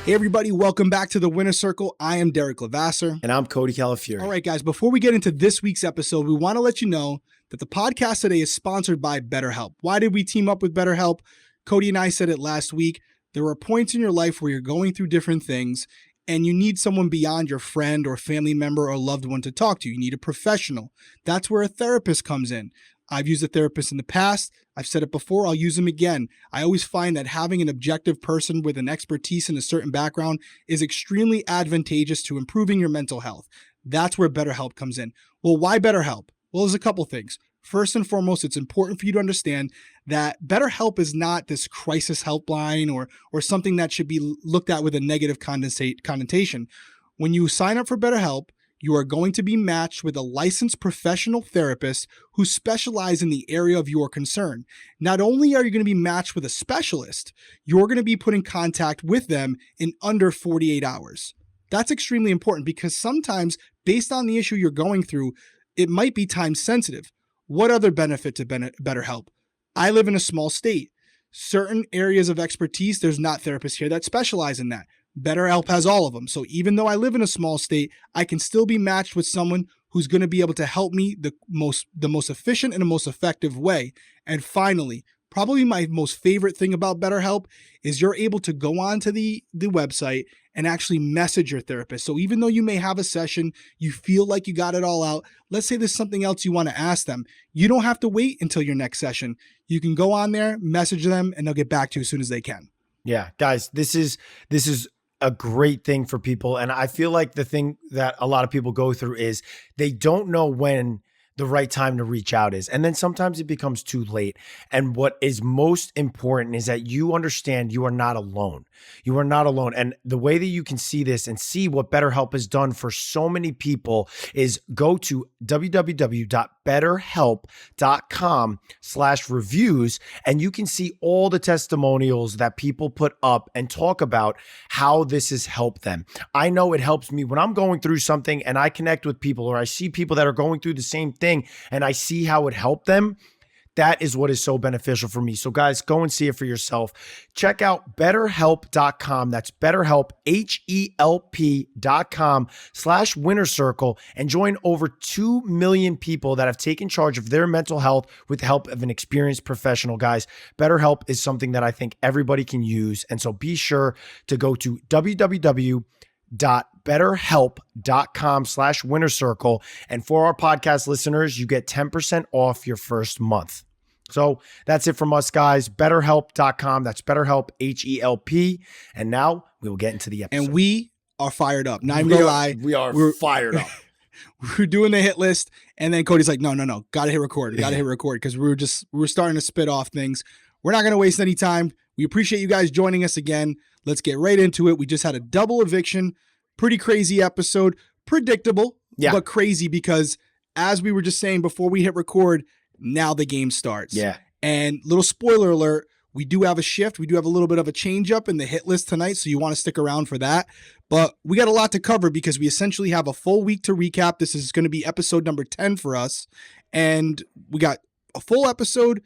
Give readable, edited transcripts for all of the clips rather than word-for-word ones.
Hey everybody, welcome back to the Winner's Circle. I am Derrick Levasseur. And I'm Cody Calafiore. All right, guys, before we get into this week's episode, we want to let you know that the podcast today is sponsored by BetterHelp. Why did we team up with BetterHelp? Cody and I said it last week. There are points in your life where you're going through different things and you need someone beyond your friend or family member or loved one to talk to. You need a professional. That's where a therapist comes in. I've used a therapist in the past. I've said it before. I'll use them again. I always find that having an objective person with an expertise in a certain background is extremely advantageous to improving your mental health. That's where BetterHelp comes in. Well, why BetterHelp? Well, there's a couple things. First and foremost, it's important for you to understand that BetterHelp is not this crisis helpline or something that should be looked at with a negative connotation. When you sign up for BetterHelp, you are going to be matched with a licensed professional therapist who specializes in the area of your concern. Not only are you going to be matched with a specialist, you're going to be put in contact with them in under 48 hours. That's extremely important because sometimes, based on the issue you're going through, it might be time sensitive. What other benefit to BetterHelp? I live in a small state. Certain areas of expertise, there's not therapists here that specialize in that. BetterHelp has all of them. So even though I live in a small state, I can still be matched with someone who's going to be able to help me the most efficient and the most effective way. And finally, probably my most favorite thing about BetterHelp is you're able to go onto the website and actually message your therapist. So even though you may have a session, you feel like you got it all out. Let's say there's something else you want to ask them. You don't have to wait until your next session. You can go on there, message them, and they'll get back to you as soon as they can. Yeah, guys, this is a great thing for people. And I feel like the thing that a lot of people go through is they don't know when the right time to reach out is. And then sometimes it becomes too late. And what is most important is that you understand you are not alone. You are not alone. And the way that you can see this and see what BetterHelp has done for so many people is go to www.betterhelp.com/reviews and you can see all the testimonials that people put up and talk about how this has helped them. I know it helps me when I'm going through something and I connect with people or I see people that are going through the same thing and I see how it helped them. That is what is so beneficial for me. So guys, go and see it for yourself. Check out betterhelp.com. That's BetterHelp, HELP.com/winner circle and join over 2 million people that have taken charge of their mental health with the help of an experienced professional. Guys, BetterHelp is something that I think everybody can use. And so be sure to go to www.betterhelp.com/winner circle. And for our podcast listeners, you get 10% off your first month. So that's it from us, guys. BetterHelp.com. That's BetterHelp, HELP. And now we will get into the episode. And we are fired up. Not even gonna lie. We're fired up. We're doing the hit list. And then Cody's like, no. Gotta hit record. Because we were starting to spit off things. We're not going to waste any time. We appreciate you guys joining us again. Let's get right into it. We just had a double eviction. Pretty crazy episode. Predictable, but crazy because as we were just saying before we hit record, now the game starts. Yeah. And little spoiler alert, we do have a shift. We do have a little bit of a change up in the hit list tonight, so you want to stick around for that. But we got a lot to cover because we essentially have a full week to recap. This is going to be episode number 10 for us. And we got a full episode,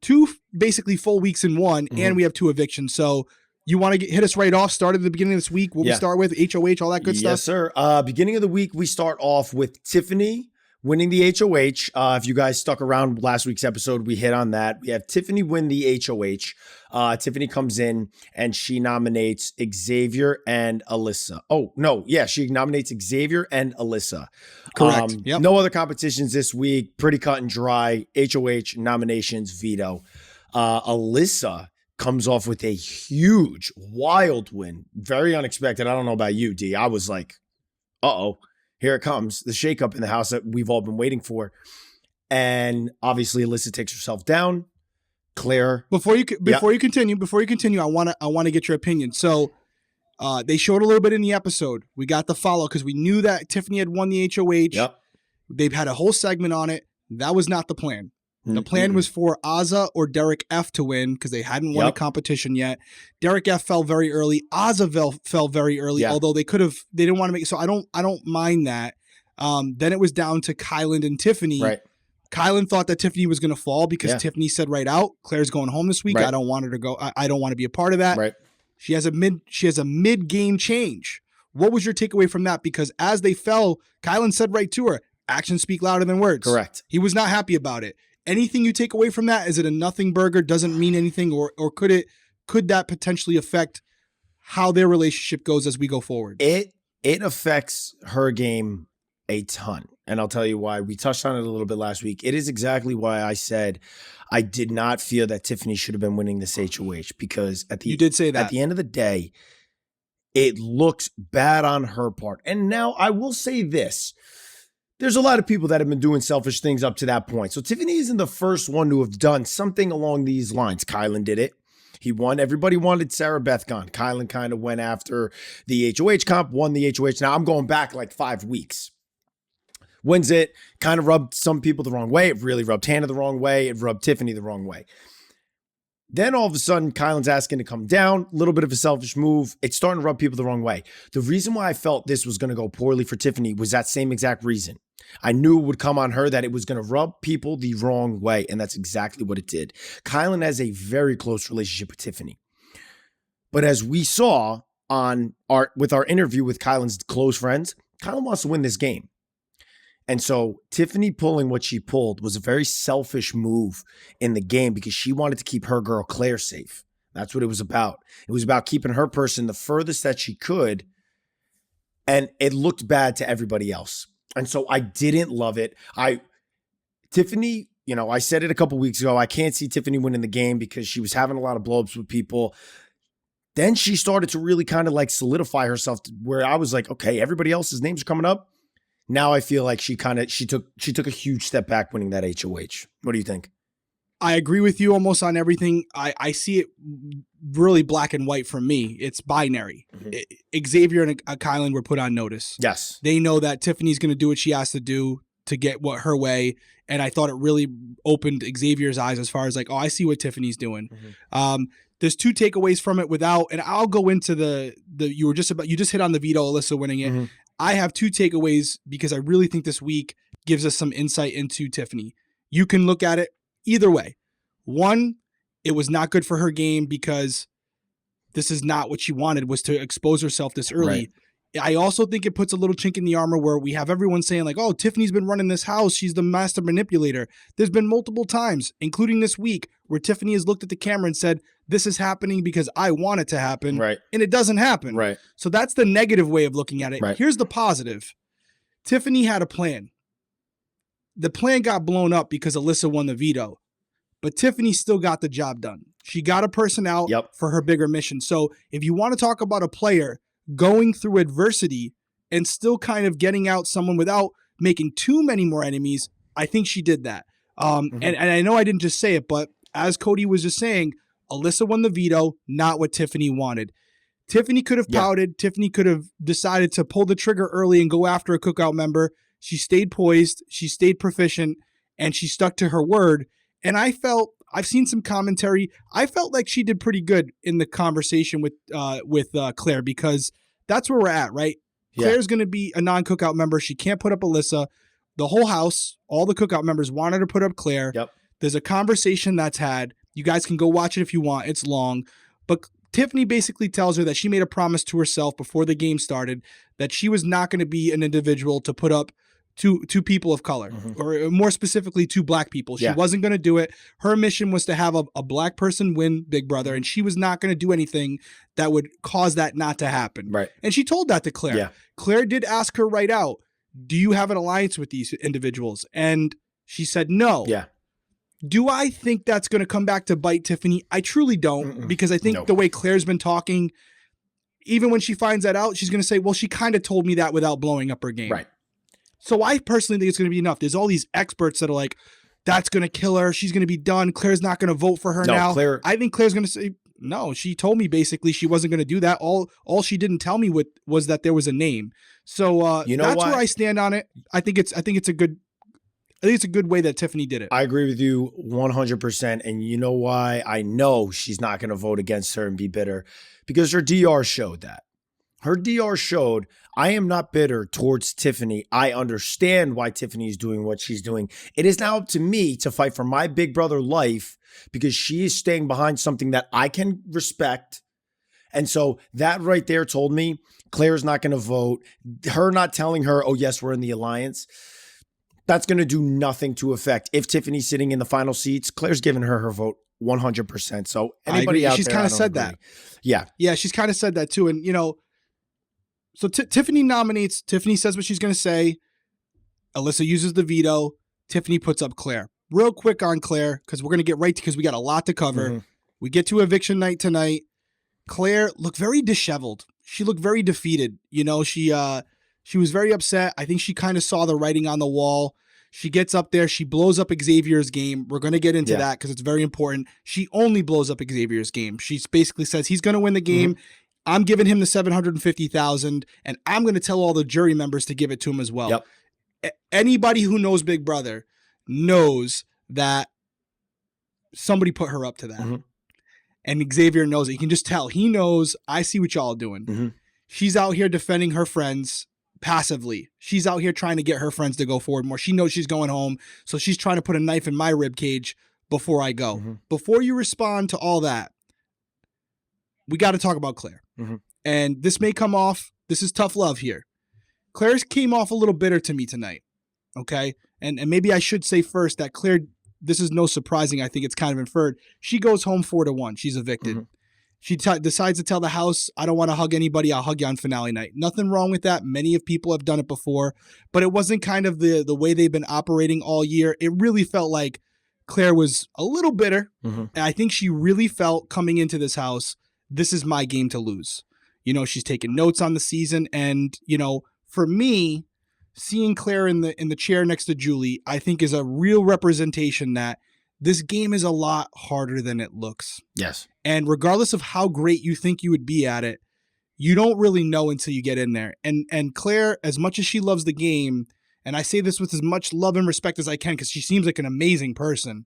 2 basically full weeks in one, and we have 2 evictions. So you want to hit us right off, start at the beginning of this week, what we start with, HOH, all that good stuff? Yes, sir. Beginning of the week, we start off with Tiffany winning the HOH. If you guys stuck around last week's episode, we hit on that. We have Tiffany win the HOH. Tiffany comes in and she nominates Xavier and Alyssa. Oh, no. Yeah, she nominates Xavier and Alyssa. Correct. No other competitions this week. Pretty cut and dry. HOH nominations, veto. Alyssa comes off with a huge, wild win. Very unexpected. I don't know about you, D. I was like, uh-oh. Here it comes, the shakeup in the house that we've all been waiting for. And obviously Alyssa takes herself down. Claire. Before you continue, I want to get your opinion. So they showed a little bit in the episode. We got the follow because we knew that Tiffany had won the HOH. Yep. They've had a whole segment on it. That was not the plan. The plan was for Azah or Derrick F to win because they hadn't won a competition yet. Derrick F fell very early. Azah fell very early, although they didn't want to make it. So I don't mind that. Then it was down to Kyland and Tiffany. Right. Kyland thought that Tiffany was going to fall because Tiffany said right out, Claire's going home this week. Right. I don't want her to go. I don't want to be a part of that. Right. She has a mid-game change. What was your takeaway from that? Because as they fell, Kylan said right to her, actions speak louder than words. Correct. He was not happy about it. Anything you take away from that? Is it a nothing burger? Doesn't mean anything, or could that potentially affect how their relationship goes as we go forward? It affects her game a ton. And I'll tell you why. We touched on it a little bit last week. It is exactly why I said I did not feel that Tiffany should have been winning this HOH, because you did say that. At the end of the day, it looks bad on her part. And now I will say this. There's a lot of people that have been doing selfish things up to that point. So Tiffany isn't the first one to have done something along these lines. Kylan did it. He won. Everybody wanted Sarah Beth gone. Kylan kind of went after the HOH comp, won the HOH. Now I'm going back like 5 weeks. Wins it, kind of rubbed some people the wrong way. It really rubbed Hannah the wrong way. It rubbed Tiffany the wrong way. Then all of a sudden, Kylan's asking to come down. A little bit of a selfish move. It's starting to rub people the wrong way. The reason why I felt this was going to go poorly for Tiffany was that same exact reason. I knew it would come on her, that it was going to rub people the wrong way, and that's exactly what it did. Kylan has a very close relationship with Tiffany. But as we saw with our interview with Kylan's close friends, Kylan wants to win this game. And so Tiffany pulling what she pulled was a very selfish move in the game, because she wanted to keep her girl Claire safe. That's what it was about. It was about keeping her person the furthest that she could. And it looked bad to everybody else. And so I didn't love it. Tiffany, I said it a couple weeks ago, I can't see Tiffany winning the game because she was having a lot of blowups with people. Then she started to really kind of like solidify herself to where I was like, okay, everybody else's names are coming up. Now I feel like she took a huge step back winning that HOH. What do you think? I agree with you almost on everything. I see it really black and white for me. It's binary. Mm-hmm. Xavier and Kylan were put on notice. Yes. They know that Tiffany's going to do what she has to do to get what her way. And I thought it really opened Xavier's eyes as far as like, oh, I see what Tiffany's doing. Mm-hmm. There's 2 takeaways from it and I'll go into you just hit on the veto, Alyssa winning it. Mm-hmm. I have 2 takeaways because I really think this week gives us some insight into Tiffany. You can look at it either way. One, it was not good for her game because this is not what she wanted, was to expose herself this early. Right. I also think it puts a little chink in the armor where we have everyone saying like, oh, Tiffany's been running this house. She's the master manipulator. There's been multiple times, including this week, where Tiffany has looked at the camera and said, this is happening because I want it to happen. Right. And it doesn't happen. Right. So that's the negative way of looking at it. Right. Here's the positive. Tiffany had a plan. The plan got blown up because Alyssa won the veto. But Tiffany still got the job done. She got a person out for her bigger mission. So if you want to talk about a player going through adversity and still kind of getting out someone without making too many more enemies, I think she did that. And I know I didn't just say it, but as Cody was just saying, Alyssa won the veto, not what Tiffany wanted. Tiffany could have pouted. Tiffany could have decided to pull the trigger early and go after a Cookout member. She stayed poised. She stayed proficient, and she stuck to her word. And I've seen some commentary. I felt like she did pretty good in the conversation with Claire, because that's where we're at, right? Yeah. Claire's going to be a non-Cookout member. She can't put up Alyssa. The whole house, all the Cookout members wanted to put up Claire. Yep. There's a conversation that's had. You guys can go watch it if you want. It's long. But Tiffany basically tells her that she made a promise to herself before the game started that she was not going to be an individual to put up two people of color, or more specifically, 2 black people. She wasn't going to do it. Her mission was to have a black person win Big Brother, and she was not going to do anything that would cause that not to happen. Right. And she told that to Claire. Yeah. Claire did ask her right out, do you have an alliance with these individuals? And she said no. Yeah. Do I think that's going to come back to bite Tiffany? I truly don't, because I think the way Claire's been talking, even when she finds that out, she's going to say, well, she kind of told me that without blowing up her game. Right. So I personally think it's going to be enough. There's all these experts that are like, that's going to kill her. She's going to be done. Claire's not going to vote for her now. I think Claire's going to say, no, she told me basically she wasn't going to do that. All she didn't tell me was that there was a name. So that's where I stand on it. I think it's a good way that Tiffany did it. I agree with you 100%. And you know why I know she's not going to vote against her and be bitter? Because her DR showed that. Her DR showed, I am not bitter towards Tiffany. I understand why Tiffany is doing what she's doing. It is now up to me to fight for my big brother life, because she is staying behind something that I can respect And so that right there told me Claire's not going to vote. Her not telling her, oh, yes, we're in the alliance, that's going to do nothing to affect. If Tiffany's sitting in the final seats, Claire's giving her vote 100%. So anybody out she's there, kind of said that. Yeah. Yeah, she's kind of said that too. And, so Tiffany nominates, Tiffany says what she's going to say. Alyssa uses the veto. Tiffany puts up Claire. Real quick on Claire, because we're going to get right to, because we got a lot to cover. Mm-hmm. We get to eviction night tonight. Claire looked very disheveled. She looked very defeated. She was very upset. I think she kind of saw the writing on the wall. She gets up there. She blows up Xavier's game. We're going to get into that because it's very important. She only blows up Xavier's game. She basically says he's going to win the game. Mm-hmm. I'm giving him the $750,000, and I'm going to tell all the jury members to give it to him as well. Yep. Anybody who knows Big Brother knows that somebody put her up to that. Mm-hmm. And Xavier knows it. You can just tell. He knows, I see what y'all doing. Mm-hmm. She's out here defending her friends passively. She's out here trying to get her friends to go forward more. She knows she's going home, so she's trying to put a knife in my rib cage before I go. Mm-hmm. Before you respond to all that, we got to talk about Claire. Mm-hmm. And this may come off, this is tough love here. Claire's came off a little bitter to me tonight, okay? And maybe I should say first that Claire, this is no surprising, I think it's kind of inferred. She goes home 4-1. She's evicted. Mm-hmm. She decides to tell the house, I don't want to hug anybody. I'll hug you on finale night. Nothing wrong with that. Many of people have done it before, but it wasn't kind of the way they've been operating all year. It really felt like Claire was a little bitter. Mm-hmm. And I think she really felt coming into this house, this is my game to lose. She's taking notes on the season. And, for me, seeing Claire in the chair next to Julie, I think is a real representation that this game is a lot harder than it looks. Yes. And regardless of how great you think you would be at it, you don't really know until you get in there. And Claire, as much as she loves the game, and I say this with as much love and respect as I can because she seems like an amazing person,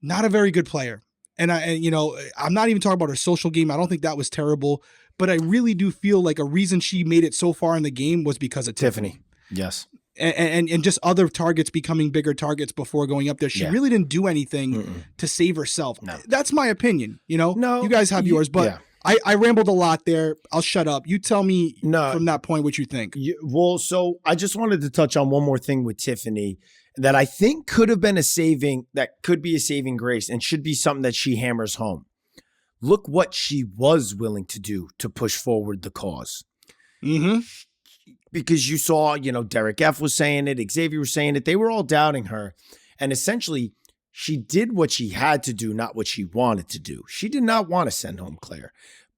not a very good player. And I'm not even talking about her social game. I don't think that was terrible, but I really do feel like a reason she made it so far in the game was because of Tiffany. Yes. And just other targets becoming bigger targets before going up there. She really didn't do anything to save herself. No. That's my opinion. No, you guys have yours, but I rambled a lot there. I'll shut up. You tell me from that point what you think. So I just wanted to touch on one more thing with Tiffany that I think could be a saving grace and should be something that she hammers home. Look what she was willing to do to push forward the cause. Mm-hmm. Because you saw, Derrick F was saying it, Xavier was saying it. They were all doubting her. And essentially, she did what she had to do, not what she wanted to do. She did not want to send home Claire.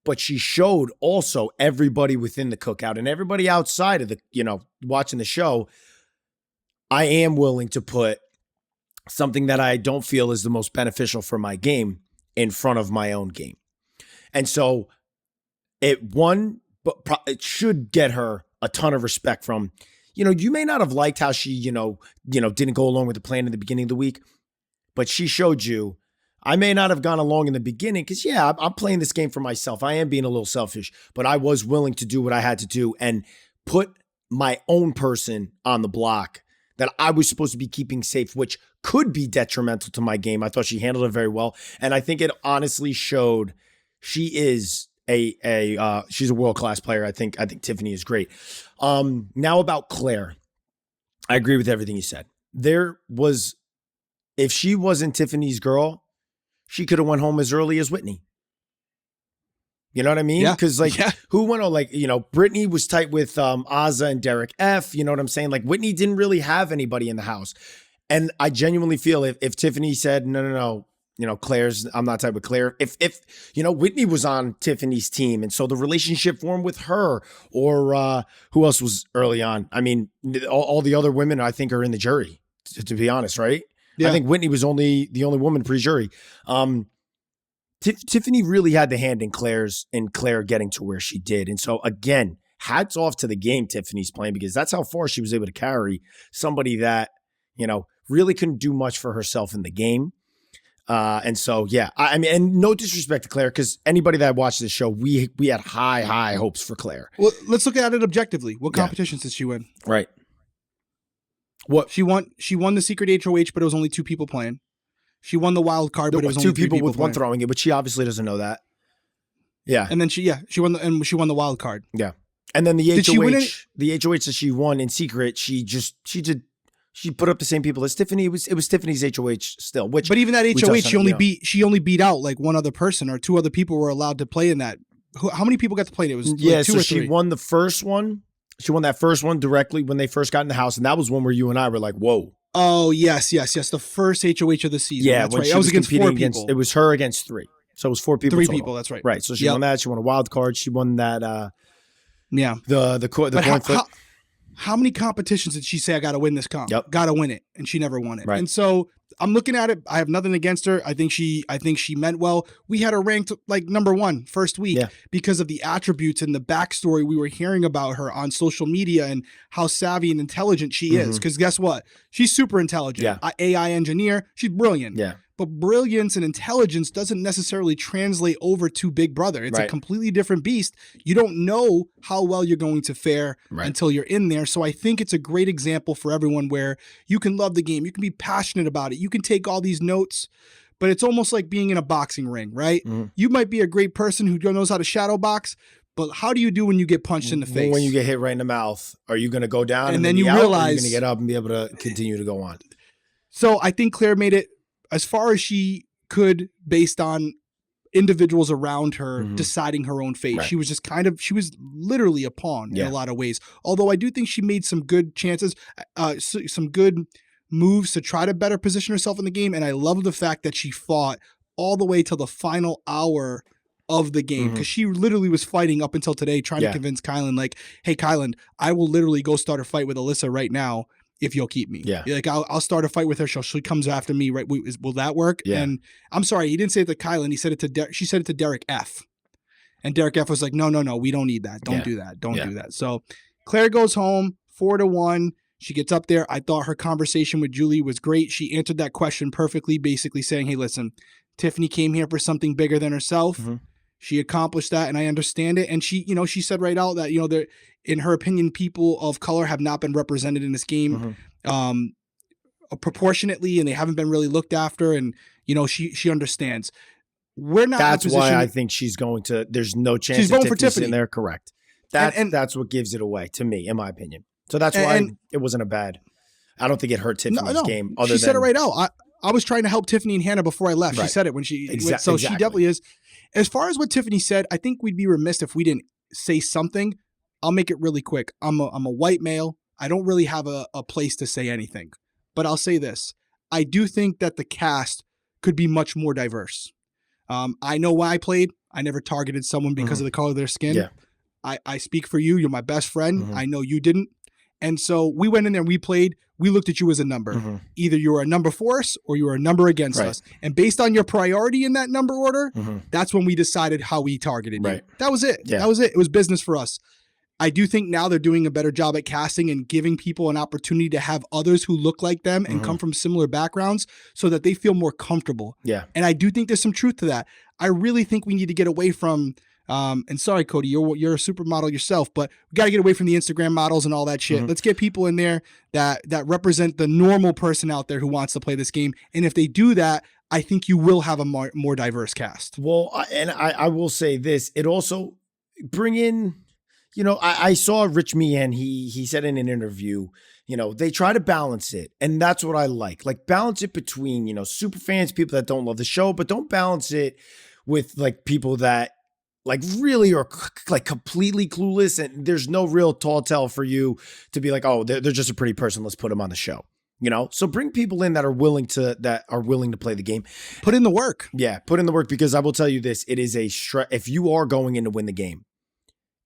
But she showed also everybody within the cookout and everybody outside of the, watching the show, I am willing to put something that I don't feel is the most beneficial for my game in front of my own game. And so it should get her a ton of respect from, you may not have liked how she, didn't go along with the plan in the beginning of the week, but she showed you, I may not have gone along in the beginning because, I'm playing this game for myself. I am being a little selfish, but I was willing to do what I had to do and put my own person on the block that I was supposed to be keeping safe, which could be detrimental to my game. I thought she handled it very well. And I think it honestly showed she is she's a world-class player. I think Tiffany is great. Now about Claire. I agree with everything you said. If she wasn't Tiffany's girl, she could have went home as early as Whitney. You know what I mean? Because who went on, Brittany was tight with Azza and Derrick F. You know what I'm saying? Like Whitney didn't really have anybody in the house. And I genuinely feel if Tiffany said, no, I'm not tight with Claire. If Whitney was on Tiffany's team and so the relationship formed with her or who else was early on? I mean, all the other women I think are in the jury, to be honest, right? Yeah. I think Whitney was the only woman pre-jury. Tiffany really had the hand in Claire getting to where she did. And so again, hats off to the game Tiffany's playing because that's how far she was able to carry somebody that, really couldn't do much for herself in the game. And so, I mean, and no disrespect to Claire, because anybody that watched this show, we had high hopes for Claire. Well, let's look at it objectively. What competitions did she win? Right. What she won the secret HOH, but it was only 2 people playing. She won the wild card, but it was only 2 people with playing. one throwing it, but she obviously doesn't know that. Yeah. And then she won the wild card. Yeah. And then the Did she win the HOH that she won in secret, she put up the same people as Tiffany. It was Tiffany's HOH still, but even that HOH, she only beat out like one other person, or two other people were allowed to play in that. How many people got to play? It was like two or three. She won the first one. She won that first one directly when they first got in the house, and that was one where you and I were like, "Whoa!" Oh yes. The first HOH of the season. Yeah, that's right. I was against four people. It was her against three, so it was four people. Three total. people. That's right. Right. So she won that. She won a wild card. She won that. Yeah. The coin flip. How many competitions did she say I got to win this comp? Yep. Got to win it, and she never won it. Right. And so I'm looking at it. I have nothing against her. I think she meant well. We had her ranked like number 1 first week because of the attributes and the backstory we were hearing about her on social media and how savvy and intelligent she is. Because guess what? She's super intelligent. Yeah. AI engineer. She's brilliant. Yeah. But brilliance and intelligence doesn't necessarily translate over to Big Brother. It's a completely different beast. You don't know how well you're going to fare until you're in there. So I think it's a great example for everyone where you can love the game. You can be passionate about it. You can take all these notes, but it's almost like being in a boxing ring, right? You might be a great person who knows how to shadow box, but how do you do when you get punched in the face? When you get hit right in the mouth, are you going to go down and then you realize you're going to get up and be able to continue to go on? So I think Claire made it as far as she could based on individuals around her deciding her own fate. She was just she was literally a pawn in a lot of ways. Although I do think she made some good chances, some good moves to try to better position herself in the game. And I love the fact that she fought all the way till the final hour of the game, because she literally was fighting up until today, trying to convince Kylan, like, hey, Kylan, I will literally go start a fight with Alyssa right now if you'll keep me. Yeah. Like, I'll start a fight with her. She comes after me, right? Will that work? Yeah. And I'm sorry, he didn't say it to Kylan. He said it to she said it to Derrick F. And Derrick F was like, no, we don't need that. Don't do that. Don't do that. So Claire goes home 4-1. She gets up there. I thought her conversation with Julie was great. She answered that question perfectly, basically saying, hey, listen, Tiffany came here for something bigger than herself. She accomplished that, and I understand it. And she said right out that, in her opinion, people of color have not been represented in this game proportionately, and they haven't been really looked after. And, she understands. We're not. That's why I think she's going to. There's no chance she's going for Tiffany in there. Correct. That's what gives it away to me, in my opinion. So that's why it wasn't a bad. I don't think it hurt Tiffany's game. She said it right out. I was trying to help Tiffany and Hannah before I left. She said it when she. So she definitely is. As far as what Tiffany said, I think we'd be remiss if we didn't say something. I'll make it really quick. I'm a white male. I don't really have a place to say anything, but I'll say this. I do think that the cast could be much more diverse. I know why I played. I never targeted someone because of the color of their skin. Yeah. I speak for you. You're my best friend. I know you didn't. And so we went in there and we played. We looked at you as a number. Either you were a number for us or you were a number against us. And based on your priority in that number order, that's when we decided how we targeted you. That was it. Yeah. That was it. It was business for us. I do think now they're doing a better job at casting and giving people an opportunity to have others who look like them and come from similar backgrounds so that they feel more comfortable. Yeah. And I do think there's some truth to that. I really think we need to get away from and sorry, Cody, you're a supermodel yourself, but we got to get away from the Instagram models and all that shit. Let's get people in there that represent the normal person out there who wants to play this game. And if they do that, I think you will have a more diverse cast. Well, I will say this. It also bring in, I saw Rich Meehan. He said in an interview, they try to balance it. And that's what I like. Like, balance it between, super fans, people that don't love the show, but don't balance it with like people that like really are like completely clueless, and there's no real tall tale for you to be like, oh, they're just a pretty person. Let's put them on the show. So bring people in that are willing to play the game. Put in the work. Yeah, put in the work, because I will tell you this: it is a stress. If you are going in to win the game,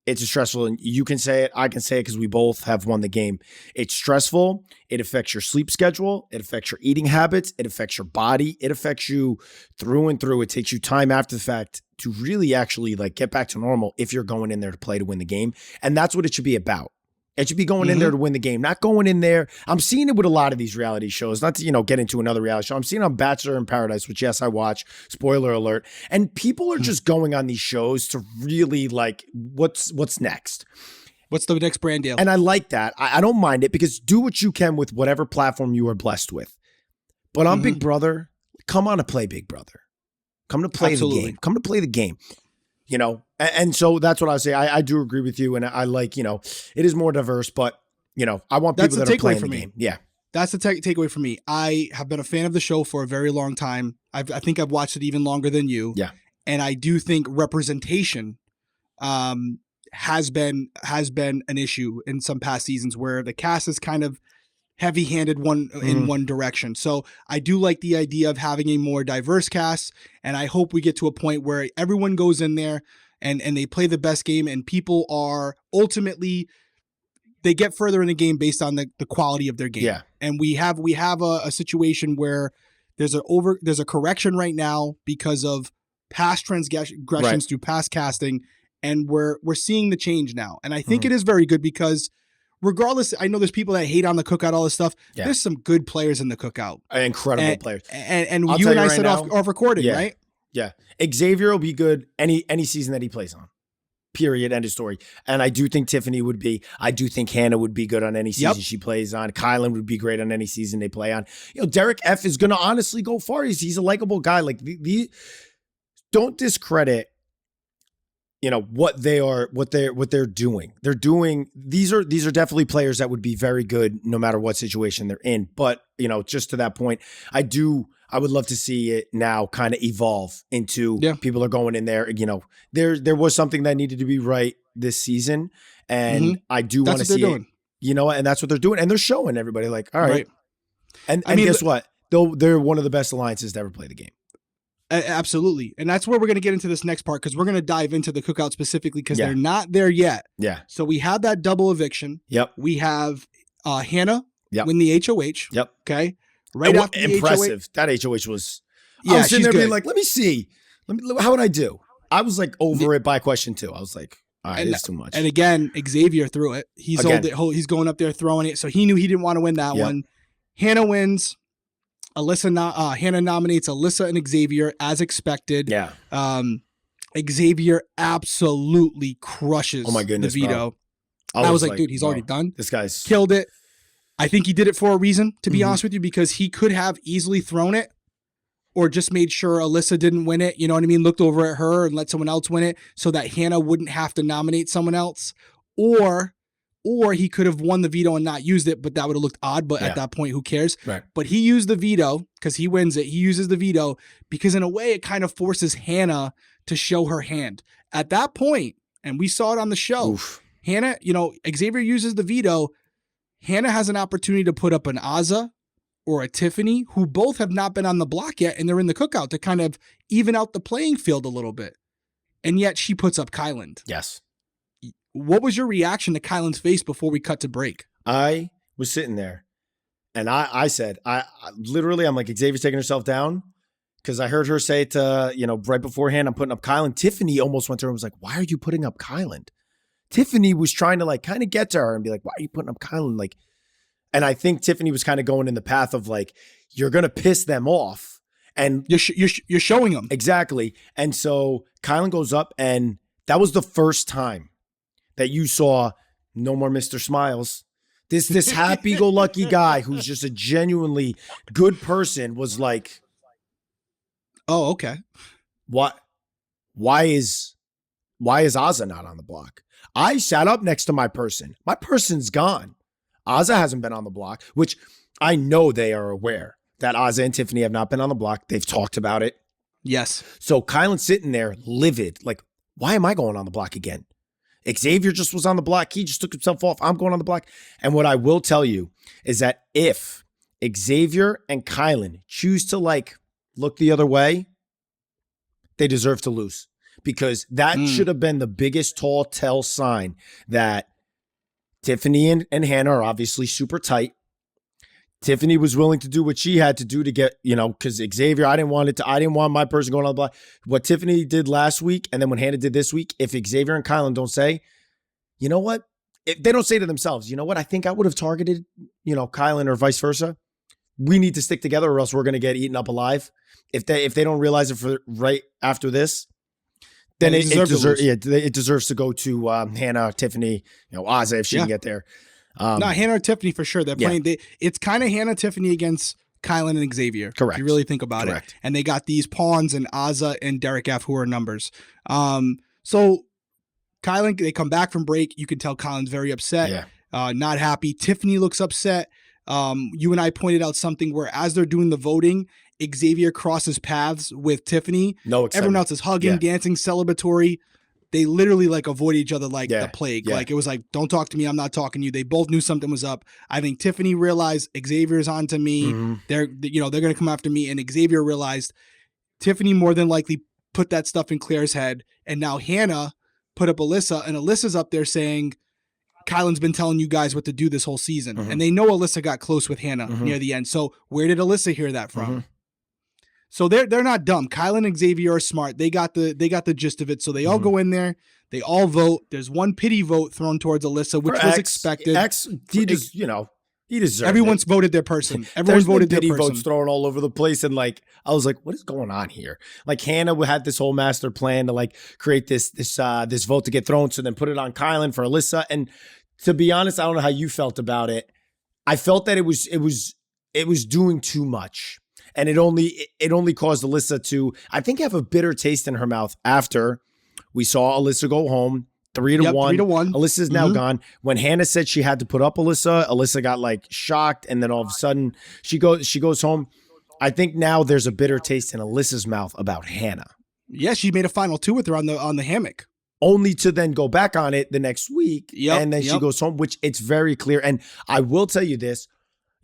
it's a stressful, and you can say it, I can say it, because we both have won the game. It's stressful. It affects your sleep schedule. It affects your eating habits. It affects your body. It affects you through and through. It takes you time after the fact to really actually like get back to normal if you're going in there to win the game. And that's what it should be about. It should be going in there to win the game, not going in there. I'm seeing it with a lot of these reality shows, not to, get into another reality show. I'm seeing it on Bachelor in Paradise, which, yes, I watch, spoiler alert. And people are just going on these shows to really like, what's next? What's the next brand deal? And I like that. I don't mind it, because do what you can with whatever platform you are blessed with. But on Big Brother, come on to play Big Brother. Come to play the game. Come to play the game. And so that's what I say. I do agree with you. And I like, it is more diverse, but I want people that are playing the game. Yeah. That's the takeaway for me. I have been a fan of the show for a very long time. I think I've watched it even longer than you. Yeah. And I do think representation has been an issue in some past seasons where the cast is kind of heavy-handed in one direction. So I do like the idea of having a more diverse cast, and I hope we get to a point where everyone goes in there and they play the best game, and people are ultimately, they get further in the game based on the quality of their game. Yeah. And we have a situation where there's a correction right now because of past transgressions through past casting, and we're seeing the change now. And I think it is very good because regardless, I know there's people that hate on the Cookout, all this stuff. Yeah. There's some good players in the Cookout. Incredible players. And you and I said off recording, right? Yeah. Xavier will be good any season that he plays on. Period. End of story. And I do think Tiffany would be. I do think Hannah would be good on any season she plays on. Kylan would be great on any season they play on. Derrick F is going to honestly go far. He's a likable guy. Like don't discredit what they're doing. They're doing, these are definitely players that would be very good no matter what situation they're in. But, just to that point, I would love to see it now kind of evolve into people are going in there. There was something that needed to be right this season. And I do want to see it, and that's what they're doing. And they're showing everybody like, all right. And guess what? They're one of the best alliances to ever play the game. Absolutely. And that's where we're going to get into this next part, because we're going to dive into the Cookout specifically because they're not there yet. Yeah. So we have that double eviction. Yep. We have Hannah win the HOH. Yep. Okay. Right after the impressive. HOH. That HOH was, I was sitting there being like, let me see. How would I do? I was like over it by question 2. I was like, all right, it's too much. And again, Xavier threw it. He's going up there throwing it. So he knew he didn't want to win that one. Hannah wins. Hannah nominates Alyssa and Xavier as expected. Yeah. Xavier absolutely crushes the veto. I was like, dude, he's already done. This guy's killed it. I think he did it for a reason, to be honest with you, because he could have easily thrown it or just made sure Alyssa didn't win it. You know what I mean? Looked over at her and let someone else win it so that Hannah wouldn't have to nominate someone else. Or he could have won the veto and not used it, but that would have looked odd. But at that point, who cares? Right. But he used the veto because he wins it. He uses the veto because in a way it kind of forces Hannah to show her hand. At that point, and we saw it on the show, Hannah, Xavier uses the veto. Hannah has an opportunity to put up an Azza or a Tiffany, who both have not been on the block yet, and they're in the Cookout to kind of even out the playing field a little bit. And yet she puts up Kylan. Yes. What was your reaction to Kylan's face before we cut to break? I was sitting there and I said, I'm like, Xavier's taking herself down, because I heard her say to, right beforehand, I'm putting up Kylan. Tiffany almost went to her and was like, why are you putting up Kylan? Tiffany was trying to like kind of get to her and be like, why are you putting up Kylan? Like, and I think Tiffany was kind of going in the path of like, you're going to piss them off. And you're showing them. Exactly. And so Kylan goes up, and that was the first time that you saw no more Mr. Smiles. This happy-go-lucky guy who's just a genuinely good person was like, oh, okay. Why is Azza not on the block? I sat up next to my person. My person's gone. Azza hasn't been on the block, which I know they are aware that Azza and Tiffany have not been on the block. They've talked about it. Yes. So Kylan's sitting there livid, like, why am I going on the block again? Xavier just was on the block. He just took himself off. I'm going on the block. And what I will tell you is that if Xavier and Kylan choose to like look the other way, they deserve to lose, because that should have been the biggest tall tell sign that Tiffany and Hannah are obviously super tight. Tiffany was willing to do what she had to do to get, because Xavier, I didn't want my person going on the block. What Tiffany did last week, and then when Hannah did this week, if Xavier and Kylan don't say, you know what? If they don't say to themselves, you know what? I think I would have targeted, Kylan, or vice versa. We need to stick together or else we're going to get eaten up alive. If they don't realize it for right after this, then it deserves to go to Hannah, Tiffany, Azza if she can get there. No, Hannah or Tiffany for sure. They're playing. It's kind of Hannah, Tiffany against Kylan and Xavier. Correct. If you really think about it. And they got these pawns and Azza and Derrick F, who are numbers. So Kylan, they come back from break. You can tell Kylan's very upset, not happy. Tiffany looks upset. You and I pointed out something where as they're doing the voting, Xavier crosses paths with Tiffany. No excitement. Everyone else is hugging, dancing, celebratory. They literally like avoid each other like the plague. Yeah. Like it was like, don't talk to me. I'm not talking to you. They both knew something was up. I think Tiffany realized Xavier's onto me. Mm-hmm. They're going to come after me. And Xavier realized Tiffany more than likely put that stuff in Claire's head. And now Hannah put up Alyssa, and Alyssa's up there saying, Kylan's been telling you guys what to do this whole season. Mm-hmm. And they know Alyssa got close with Hannah near the end. So where did Alyssa hear that from? Mm-hmm. So they're not dumb. Kylan and Xavier are smart. They got the gist of it. So they all go in there. They all vote. There's one pity vote thrown towards Alyssa, which was expected. He just, he deserved Everyone's it. voted their person. Everyone voted their person. Pity votes thrown all over the place, and like I was like, what is going on here? Like Hannah had this whole master plan to like create this vote to get thrown, so then put it on Kylan for Alyssa. And to be honest, I don't know how you felt about it. I felt that it was doing too much. And it only caused Alyssa to, I think, have a bitter taste in her mouth after we saw Alyssa go home 3-1. 3-1. Alyssa's now gone. When Hannah said she had to put up Alyssa got like shocked, and then all of a sudden she goes home. I think now there's a bitter taste in Alyssa's mouth about Hannah. Yeah, she made a final two with her on the hammock. Only to then go back on it the next week, and then she goes home, which it's very clear. And I will tell you this,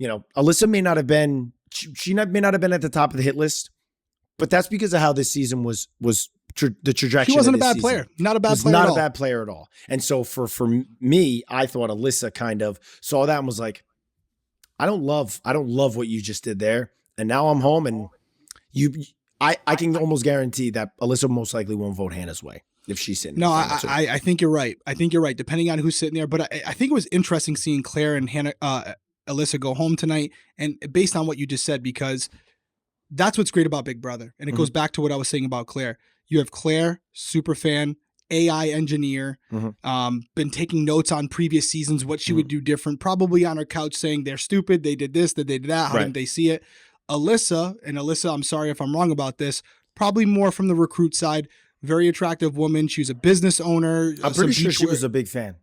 Alyssa may not have been. She may not have been at the top of the hit list, but that's because of how this season was the trajectory. She wasn't a bad player. Not a bad player. Not a bad player at all. And so for me, I thought Alyssa kind of saw that and was like, I don't love what you just did there. And now I'm home, and I can almost guarantee that Alyssa most likely won't vote Hannah's way if she's sitting. No, I think you're right. I think you're right. Depending on who's sitting there, but I think it was interesting seeing Claire and Hannah. Alyssa go home tonight, and based on what you just said, because that's what's great about Big Brother. And it goes back to what I was saying about Claire. You have Claire, super fan, AI engineer, been taking notes on previous seasons, what she would do different, probably on her couch saying they're stupid, they did this, they did that, how didn't they see it? Alyssa, I'm sorry if I'm wrong about this, probably more from the recruit side, very attractive woman. She was a business owner. I'm pretty sure she was a big fan.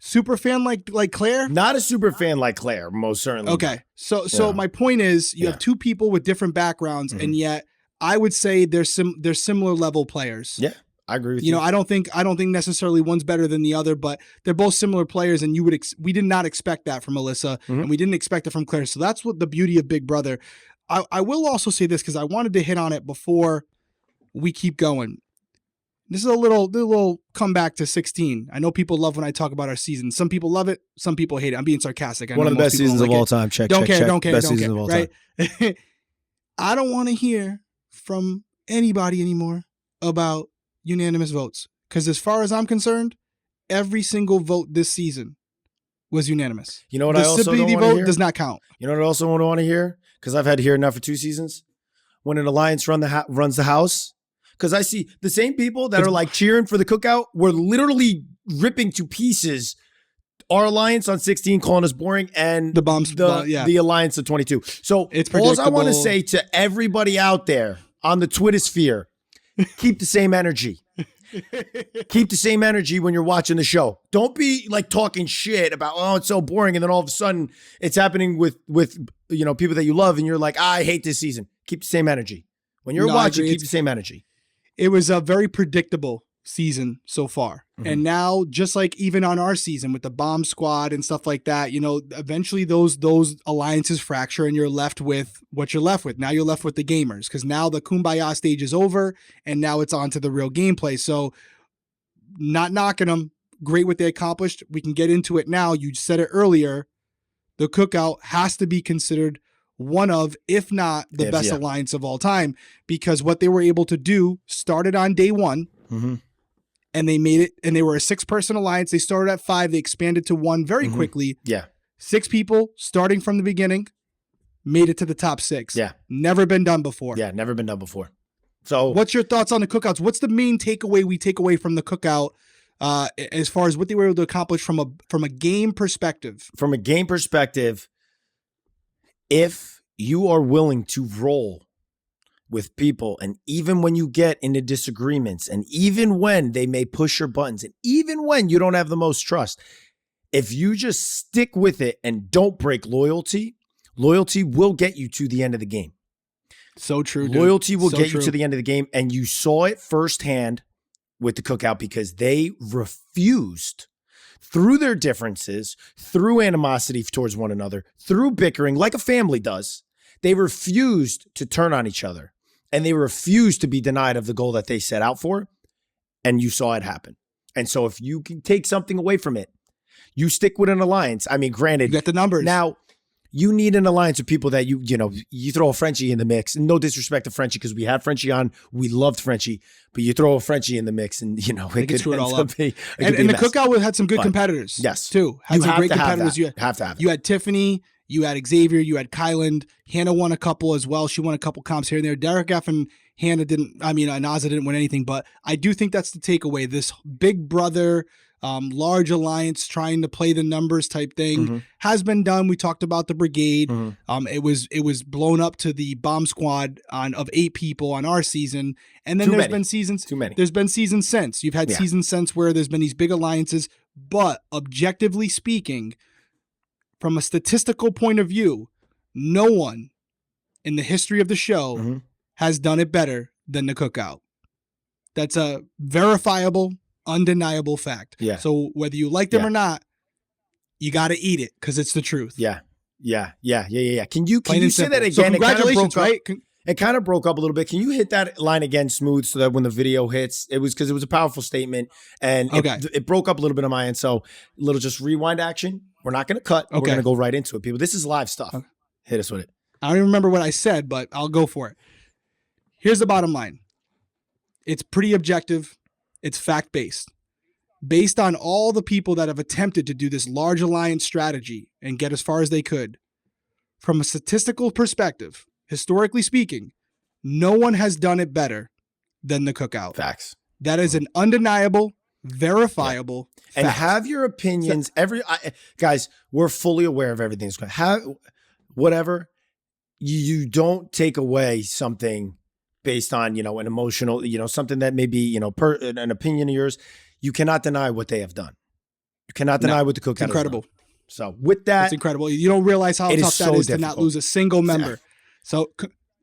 Super fan like Claire? Not a super fan like Claire, most certainly. Okay. So my point is you have two people with different backgrounds, and yet I would say they're similar level players. Yeah, I agree with you. I don't think necessarily one's better than the other, but they're both similar players, and we did not expect that from Alyssa, and we didn't expect it from Claire. So that's what the beauty of Big Brother. I will also say this because I wanted to hit on it before we keep going. This is a little comeback to 16. I know people love when I talk about our season. Some people love it. Some people hate it. I'm being sarcastic. One of the best seasons of all time. Don't care. Best season of all time. I don't want to hear from anybody anymore about unanimous votes. Because as far as I'm concerned, every single vote this season was unanimous. You know what the I also don't want to vote hear? Does not count. You know what I also don't want to hear? Because I've had to hear it now for 2 seasons. When an alliance runs the house. Because I see the same people that are like cheering for the cookout were literally ripping to pieces our alliance on 16, calling us boring, and the alliance of 22. So it's all I want to say to everybody out there on the Twitter sphere, keep the same energy. Keep the same energy when you're watching the show. Don't be like talking shit about, oh, it's so boring, and then all of a sudden it's happening with people that you love, and you're like, I hate this season. Keep the same energy. When you're watching, keep the same energy. It was a very predictable season so far. And now, just like even on our season with the bomb squad and stuff like that, eventually those alliances fracture, and you're left with what you're left with. Now you're left with the gamers, because now the Kumbaya stage is over, and now it's on to the real gameplay. So not knocking them. Great what they accomplished. We can get into it now. You said it earlier. The Cookout has to be considered one of, if not the best alliance of all time, because what they were able to do started on day one, and they made it, and they were a 6-person alliance. They started at 5. They expanded to 1 very quickly. Yeah. 6 people starting from the beginning, made it to the top 6. Yeah. Never been done before. Yeah, never been done before. So what's your thoughts on the Cookouts? What's the main takeaway we take away from the Cookout as far as what they were able to accomplish from a game perspective? From a game perspective, if you are willing to roll with people, and even when you get into disagreements, and even when they may push your buttons, and even when you don't have the most trust, if you just stick with it and don't break loyalty, loyalty will get you to the end of the game. So true, dude. Loyalty will So get true. you to the end of the game, and you saw it firsthand with the Cookout because they refused, through their differences, through animosity towards one another, through bickering like a family does, they refused to turn on each other, and they refused to be denied of the goal that they set out for, and you saw it happen. And so if you can take something away from it, you stick with an alliance. I mean, granted, You get the numbers. now you need an alliance of people that you throw a Frenchie in the mix. And no disrespect to Frenchie, because we had Frenchie on. We loved Frenchie, but you throw a Frenchie in the mix and, They can screw it all up. And the Cookout had some good competitors. Yes. Too. Had You some have great to have competitors. that. You have to have it. You had Tiffany, you had Xavier, you had Kyland. Hannah won a couple as well. She won a couple comps here and there. Derrick F and Hannah Naza didn't win anything, but I do think that's the takeaway. This big brother, large alliance trying to play the numbers type thing has been done. We talked about the brigade. It was blown up to the bomb squad of 8 people on our season. And then there's been seasons. Too many. There's been seasons since. You've had seasons since where there's been these big alliances. But objectively speaking, from a statistical point of view, no one in the history of the show has done it better than the Cookout. That's a verifiable, undeniable fact. Yeah. So whether you like them or not, you got to eat it because it's the truth. Yeah. Can you say simple. that again? So congratulations, right? It kind of broke up a little bit. Can you hit that line again smooth so that when the video hits, it was because it was a powerful statement and it broke up a little bit on my end. So a little just rewind action. We're not going to cut. We're going to go right into it, people. This is live stuff. Hit us with it. I don't even remember what I said, but I'll go for it. Here's the bottom line. It's pretty objective. It's fact-based. Based on all the people that have attempted to do this large alliance strategy and get as far as they could, from a statistical perspective, historically speaking, no one has done it better than the Cookout. Facts. That is an undeniable, verifiable fact. And have your opinions. Guys, we're fully aware of everything that's going on. Whatever. You don't take away something based on, an emotional, something that may be, an opinion of yours. You cannot deny what they have done. You cannot deny what the Cookout has done. Incredible. So with that, it's incredible. You don't realize how tough that is to not lose a single member. So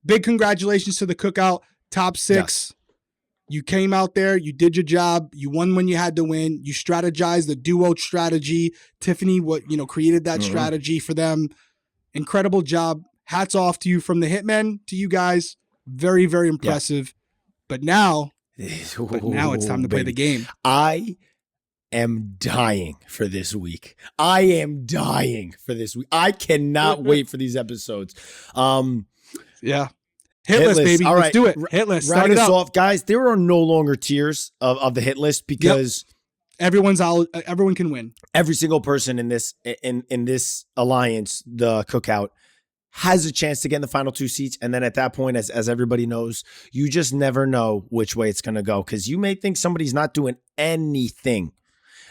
big congratulations to the Cookout, top 6. Yes. You came out there, you did your job, you won when you had to win, you strategized the duo strategy. Tiffany, created that strategy for them. Incredible job. Hats off to you from the Hitmen to you guys. Very, very impressive. But now it's time to play the game. I am dying for this week. I cannot wait for these episodes. Yeah. Hitlist, baby. All right. Let's do it. Hitlist. Round us off. Guys, there are no longer tiers of the hit list because everyone can win. Every single person in this alliance, the Cookout, has a chance to get in the final 2 seats. And then at that point, as everybody knows, you just never know which way it's going to go because you may think somebody's not doing anything.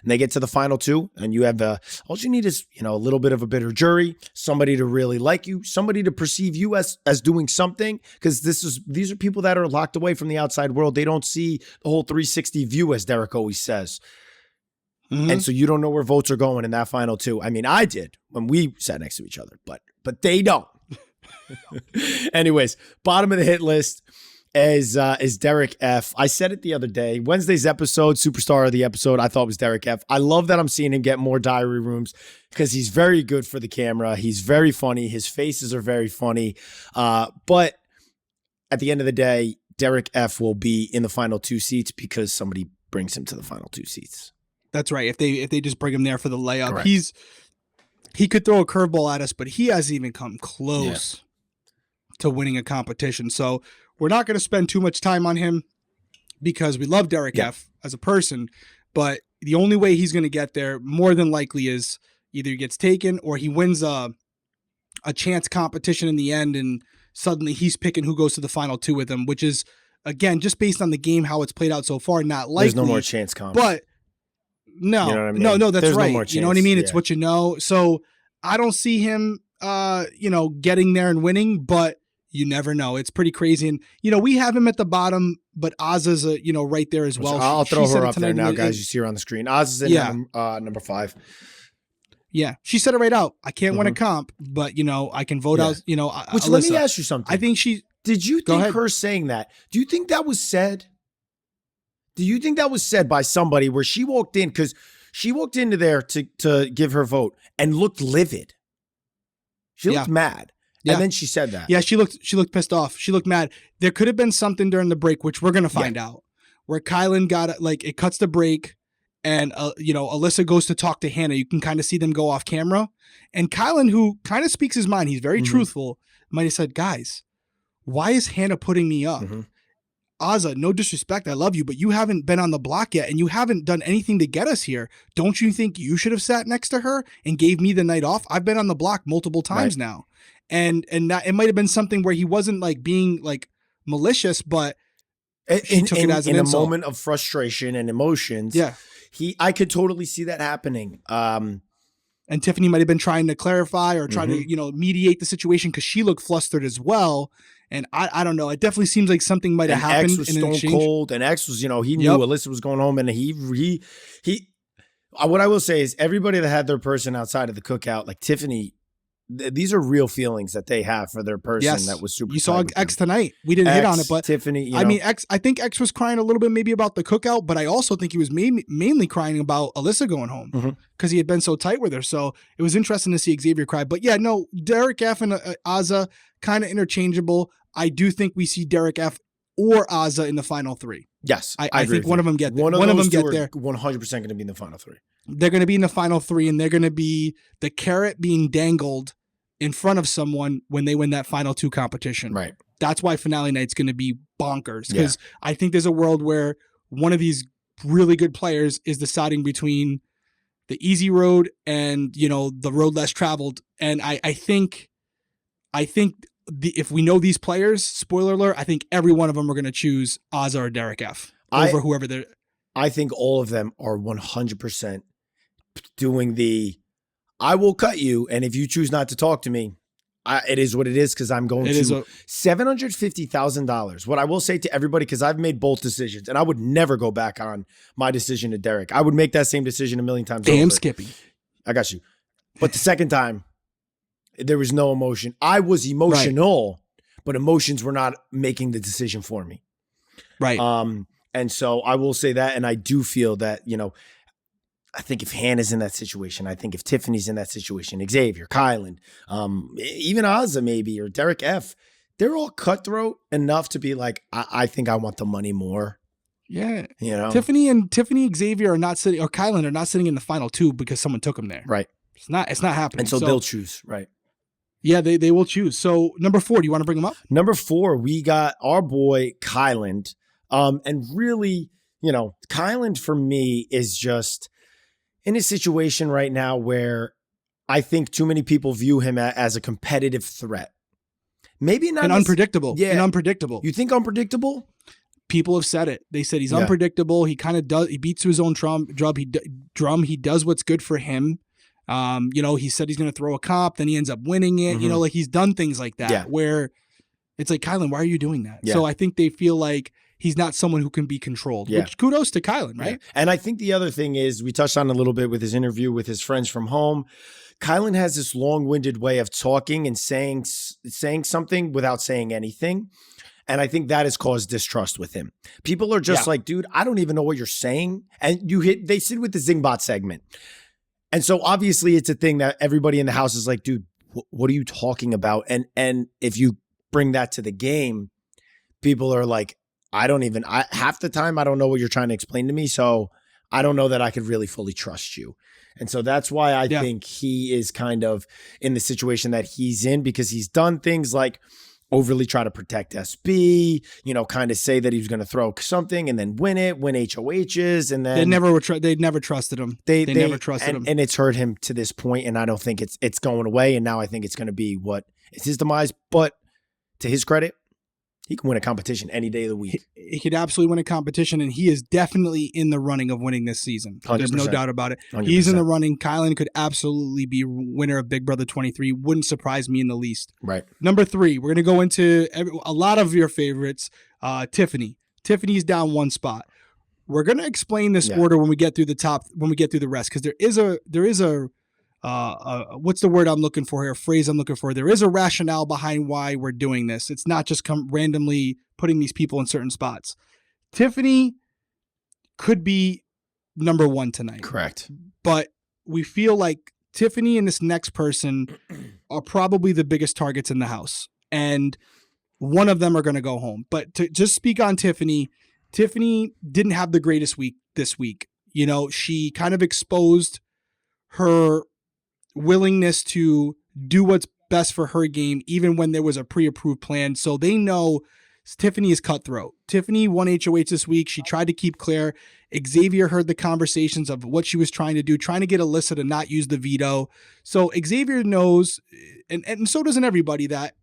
And they get to the final 2 and you have all you need is, a little bit of a bitter jury, somebody to really like you, somebody to perceive you as doing something. Because these are people that are locked away from the outside world. They don't see the whole 360 view, as Derrick always says. And so you don't know where votes are going in that final 2. I mean, I did when we sat next to each other, but they don't. Anyways, bottom of the hit list is Derrick F. I said it the other day. Wednesday's episode, superstar of the episode, I thought was Derrick F. I love that I'm seeing him get more diary rooms because he's very good for the camera. He's very funny. His faces are very funny. But at the end of the day, Derrick F. will be in the final 2 seats because somebody brings him to the final 2 seats. That's right. If they just bring him there for the layup, correct. He could throw a curveball at us, but he hasn't even come close to winning a competition. So we're not going to spend too much time on him because we love Derrick F. as a person, but the only way he's going to get there more than likely is either he gets taken or he wins a chance competition in the end and suddenly he's picking who goes to the final 2 with him, which is, again, just based on the game, how it's played out so far, not likely. There's no more chance comp. But no, you know what I mean? No, that's There's right. No more chance. You know what I mean? It's what you know. So I don't see him, getting there and winning, but You never know. It's pretty crazy. And, we have him at the bottom, but Oz's, right there as well. I'll throw her up there now, tonight. guys. You see her on the screen. Oz is in number 5. Yeah. She said it right out. I can't win a comp, but, I can vote out, Which, Alyssa. let me ask you something. I think did you think her saying that, do you think that was said? Do you think that was said by somebody where she walked in, because she walked into there to give her vote and looked livid. She looked mad. Yeah. And then she said that. Yeah, she looked pissed off. She looked mad. There could have been something during the break, which we're going to find out, where Kylan got it cuts the break and, Alyssa goes to talk to Hannah. You can kind of see them go off camera. And Kylan, who kind of speaks his mind, he's very truthful, might have said, guys, why is Hannah putting me up? Azza, no disrespect, I love you, but you haven't been on the block yet and you haven't done anything to get us here. Don't you think you should have sat next to her and gave me the night off? I've been on the block multiple times now. And that, it might have been something where he wasn't like being like malicious, but she took it as an insult. In a moment of frustration and emotions. Yeah. I could totally see that happening. And Tiffany might have been trying to clarify or try to, mediate the situation because she looked flustered as well. And I don't know. It definitely seems like something might have happened. X was stone cold, and X was, he knew Alyssa was going home, and he. What I will say is, everybody that had their person outside of the cookout, like Tiffany, these are real feelings that they have for their person. That was super. You saw X tonight. We didn't hit on it, but Tiffany. I mean, X. I think X was crying a little bit maybe about the cookout, but I also think he was mainly crying about Alyssa going home because he had been so tight with her. So it was interesting to see Xavier cry. But yeah, no, Derrick F and Azza kind of interchangeable. I do think we see Derrick F or Azza in the final 3. Yes, I think one of them get there. One of them get there. 100% going to be in the final 3. They're going to be in the final 3, and they're going to be the carrot being dangled in front of someone when they win that final 2 competition. Right. That's why finale night's going to be bonkers, because I think there's a world where one of these really good players is deciding between the easy road and, the road less traveled. And I think if we know these players, spoiler alert, I think every one of them are going to choose Azza or Derrick F over whoever they're. I think all of them are 100% doing the, I will cut you, and if you choose not to talk to me, it is what it is, because I'm going to $750,000. What I will say to everybody, because I've made both decisions, and I would never go back on my decision to Derrick. I would make that same decision a million times over. Damn, Skippy. I got you. But the second time, there was no emotion. I was emotional, but emotions were not making the decision for me. Right. And so I will say that, and I do feel that, I think if Hannah's in that situation, I think if Tiffany's in that situation, Xavier, Kylan, even Azza maybe, or Derrick F, they're all cutthroat enough to be like, I think I want the money more. Yeah. Tiffany, Xavier are not sitting, or Kylan are not sitting in the final 2 because someone took them there. Right. It's not happening. And so they'll choose. Right. Yeah, they will choose. So number 4, do you want to bring them up? Number 4, we got our boy Kylan. And really, Kylan for me is just in a situation right now where I think too many people view him as a competitive threat. Maybe not. And unpredictable. Yeah. And unpredictable. You think unpredictable? People have said it. They said he's unpredictable. He kind of does. He beats to his own drum. He does what's good for him. He said he's going to throw a comp, then he ends up winning it. He's done things like that where it's like, Kylan, why are you doing that? Yeah. So I think they feel like he's not someone who can be controlled, which kudos to Kylan, right? Yeah. And I think the other thing is, we touched on a little bit with his interview with his friends from home. Kylan has this long-winded way of talking and saying something without saying anything. And I think that has caused distrust with him. People are just like, dude, I don't even know what you're saying. And they sit with the Zingbot segment. And so obviously it's a thing that everybody in the house is like, dude, what are you talking about? And if you bring that to the game, people are like, half the time, I don't know what you're trying to explain to me. So I don't know that I could really fully trust you. And so that's why I think he is kind of in the situation that he's in, because he's done things like overly try to protect SB, kind of say that he was going to throw something and then win HOHs. And then they never trusted him. They never trusted him. And it's hurt him to this point, and I don't think it's going away. And now I think it's going to be what is his demise. But to his credit, He can win a competition any day of the week. He could absolutely win a competition, and he is definitely in the running of winning this season. 100%. There's no doubt about it. 100%. He's in the running. Kylan could absolutely be winner of Big Brother 23. Wouldn't surprise me in the least. Right. Number 3, we're going to go into a lot of your favorites. Tiffany. Tiffany's down 1 spot. We're going to explain this order when we get through the rest, because there is a what's the word I'm looking for here? A phrase I'm looking for. There is a rationale behind why we're doing this. It's not just randomly putting these people in certain spots. Tiffany could be number 1 tonight. Correct. But we feel like Tiffany and this next person are probably the biggest targets in the house. And one of them are going to go home. But to just speak on Tiffany didn't have the greatest week this week. You know, she kind of exposed her willingness to do what's best for her game, even when there was a pre-approved plan. So they know Tiffany is cutthroat. Tiffany won HOH this week. She tried to keep clear. Xavier heard the conversations of what she was trying to do, trying to get Alyssa to not use the veto. So Xavier knows, and so doesn't everybody, that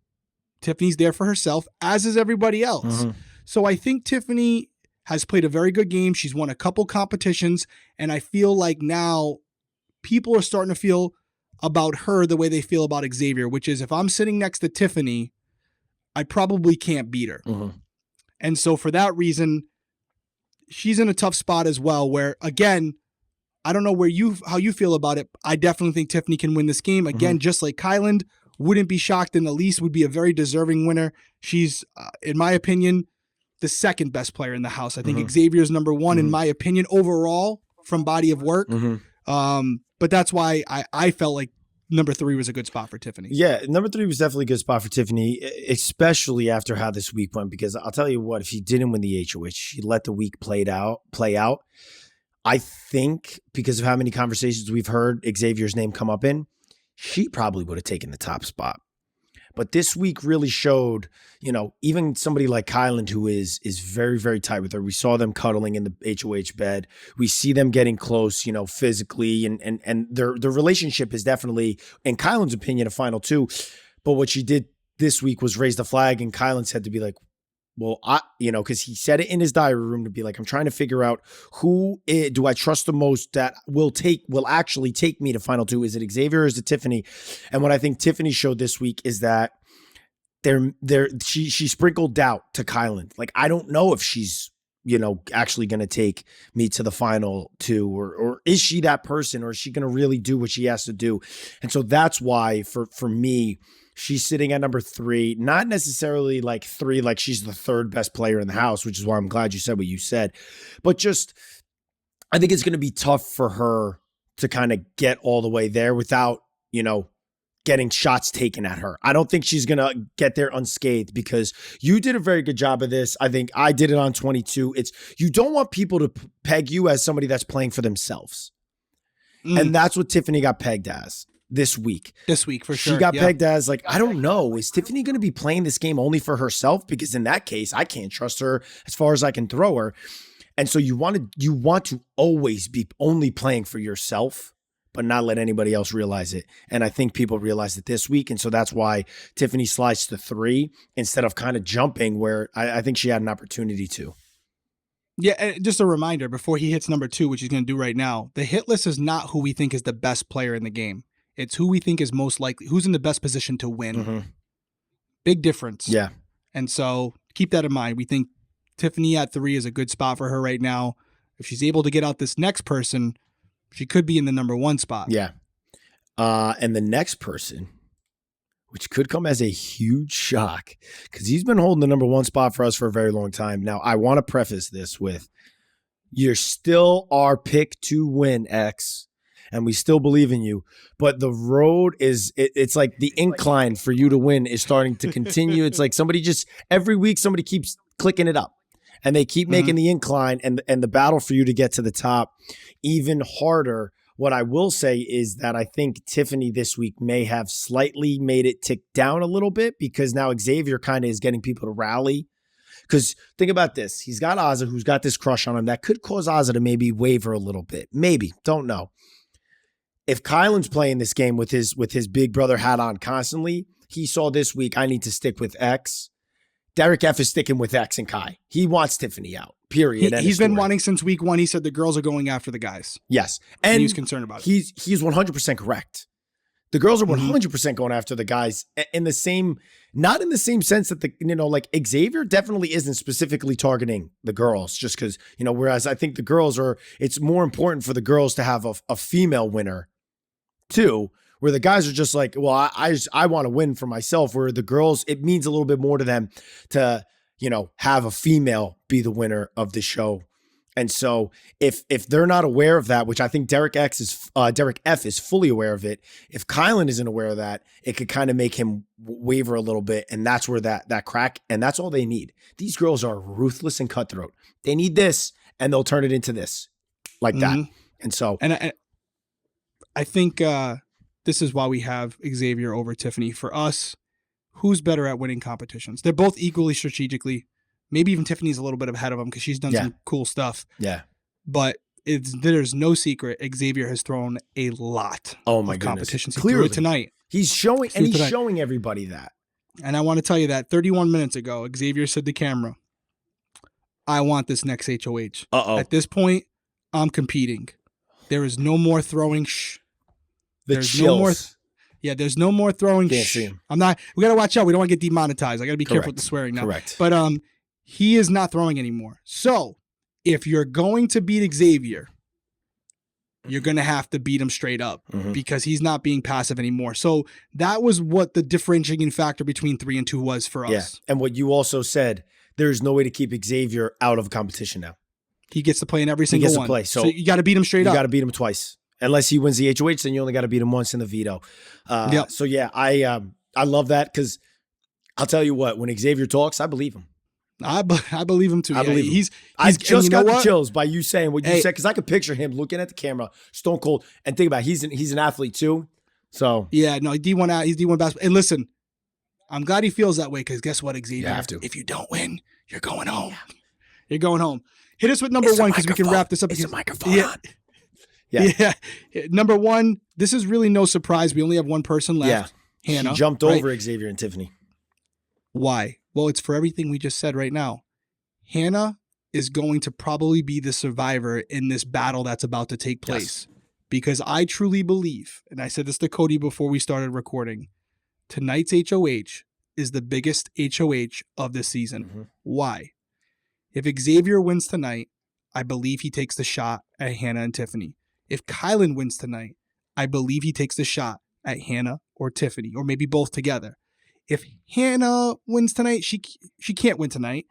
Tiffany's there for herself, as is everybody else. Mm-hmm. So I think Tiffany has played a very good game. She's won a couple competitions, and I feel like now people are starting to feel about her the way they feel about Xavier, which is if I'm sitting next to Tiffany, I probably can't beat her. Mm-hmm. And so for that reason, she's in a tough spot as well, where, again, I don't know how you feel about it. I definitely think Tiffany can win this game. Again, just like Kyland, wouldn't be shocked in the least, would be a very deserving winner. She's, in my opinion, the second best player in the house. I think Xavier's number 1, in my opinion, overall from body of work. But that's why I felt like number 3 was a good spot for Tiffany. Yeah, number 3 was definitely a good spot for Tiffany, especially after how this week went, because I'll tell you what, if she didn't win the HOH, she let the week play out. I think because of how many conversations we've heard Xavier's name come up in, she probably would have taken the top spot. But this week really showed, even somebody like Kyland, who is very, very tight with her. We saw them cuddling in the HOH bed. We see them getting close, physically, and their relationship is definitely, in Kyland's opinion, a final 2. But what she did this week was raise the flag, and Kyland said to be like, well, because he said it in his diary room to be like, I'm trying to figure out who do I trust the most that will actually take me to final 2. Is it Xavier or is it Tiffany? And what I think Tiffany showed this week is that she sprinkled doubt to Kyland. Like, I don't know if she's, actually going to take me to the final 2, or is she that person, or is she going to really do what she has to do? And so that's why for me, she's sitting at number 3, not necessarily like 3, like she's the 3rd best player in the house, which is why I'm glad you said what you said. But just, I think it's going to be tough for her to kind of get all the way there without, getting shots taken at her. I don't think she's going to get there unscathed, because you did a very good job of this. I think I did it on 22. You don't want people to peg you as somebody that's playing for themselves. And that's what Tiffany got pegged as. This week, for sure. She got pegged as like, I don't know, is Tiffany going to be playing this game only for herself? Because in that case, I can't trust her as far as I can throw her. And so you want to always be only playing for yourself, but not let anybody else realize it. And I think people realized it this week. And so that's why Tiffany slides to 3 instead of kind of jumping where I think she had an opportunity to. Yeah, and just a reminder, before he hits number 2, which he's going to do right now, the hit list is not who we think is the best player in the game. It's who we think is most likely, who's in the best position to win. Big difference. Yeah. And so keep that in mind. We think Tiffany at 3 is a good spot for her right now. If she's able to get out this next person, she could be in the number 1 spot. Yeah. And the next person, which could come as a huge shock, because he's been holding the number 1 spot for us for a very long time. Now, I want to preface this with, you're still our pick to win, X. And we still believe in you, but the road it's like the incline for you to win is starting to continue. It's like every week somebody keeps clicking it up, and they keep making the incline and the battle for you to get to the top even harder. What I will say is that I think Tiffany this week may have slightly made it tick down a little bit, because now Xavier kind of is getting people to rally. Because think about this. He's got Azza, who's got this crush on him that could cause Azza to maybe waver a little bit. Maybe. Don't know. If Kylan's playing this game with his big brother hat on constantly, he saw this week, I need to stick with X. Derrick F is sticking with X and Kai. He wants Tiffany out. Period. He's been wanting since week 1. He said the girls are going after the guys. Yes. And he was concerned about it. He's 100% correct. The girls are 100% going after the guys in the same, not in the same sense that like Xavier definitely isn't specifically targeting the girls just because, whereas I think the girls it's more important for the girls to have a female winner too, where the guys are just like, well, I want to win for myself, where the girls, it means a little bit more to them to, have a female be the winner of the show. And so if they're not aware of that, which I think Derrick F is fully aware of it, if Kylan isn't aware of that, it could kind of make him waver a little bit. And that's where that crack, and that's all they need. These girls are ruthless and cutthroat. They need this and they'll turn it into this like that. And so, and I think this is why we have Xavier over Tiffany. For us, who's better at winning competitions? They're both equally strategically. Maybe even Tiffany's a little bit ahead of him because she's done some cool stuff. Yeah. But there's no secret. Xavier has thrown a lot of competitions. He threw it tonight. He's showing everybody that. And I want to tell you that 31 minutes ago, Xavier said to camera, I want this next HOH. At this point, I'm competing. There is no more throwing. There's chills. No more. There's no more throwing. Can't see him. We got to watch out. We don't want to get demonetized. I got to be careful with the swearing now. Correct. But he is not throwing anymore. So if you're going to beat Xavier, you're going to have to beat him straight up because he's not being passive anymore. So that was what the differentiating factor between 3 and 2 was for us. Yeah. And what you also said, there's no way to keep Xavier out of competition now. He gets to play in every single one. To play. So you got to beat him straight up. You got to beat him twice. Unless he wins the HOH, then you only got to beat him once in the veto. So yeah, I love that because I'll tell you what, when Xavier talks, I believe him. I believe him too. I believe him. I just got the chills by you saying what you said because I could picture him looking at the camera, stone cold, and think about it, he's an athlete too. So yeah, no, D1 out. He's D1 basketball. And listen, I'm glad he feels that way because guess what, Xavier? You have to. If you don't win, you're going home. Yeah. You're going home. Hit us with number 1 because we can wrap this up. It's a microphone on. Yeah. Number 1, this is really no surprise. We only have one person left. Yeah. Hannah. She jumped over Xavier and Tiffany. Why? Well, it's for everything we just said right now. Hannah is going to probably be the survivor in this battle that's about to take place. Yes. Because I truly believe, and I said this to Cody before we started recording, tonight's HOH is the biggest HOH of this season. Why? If Xavier wins tonight, I believe he takes the shot at Hannah and Tiffany. If Kylan wins tonight, I believe he takes the shot at Hannah or Tiffany, or maybe both together. If Hannah wins tonight, she can't win tonight.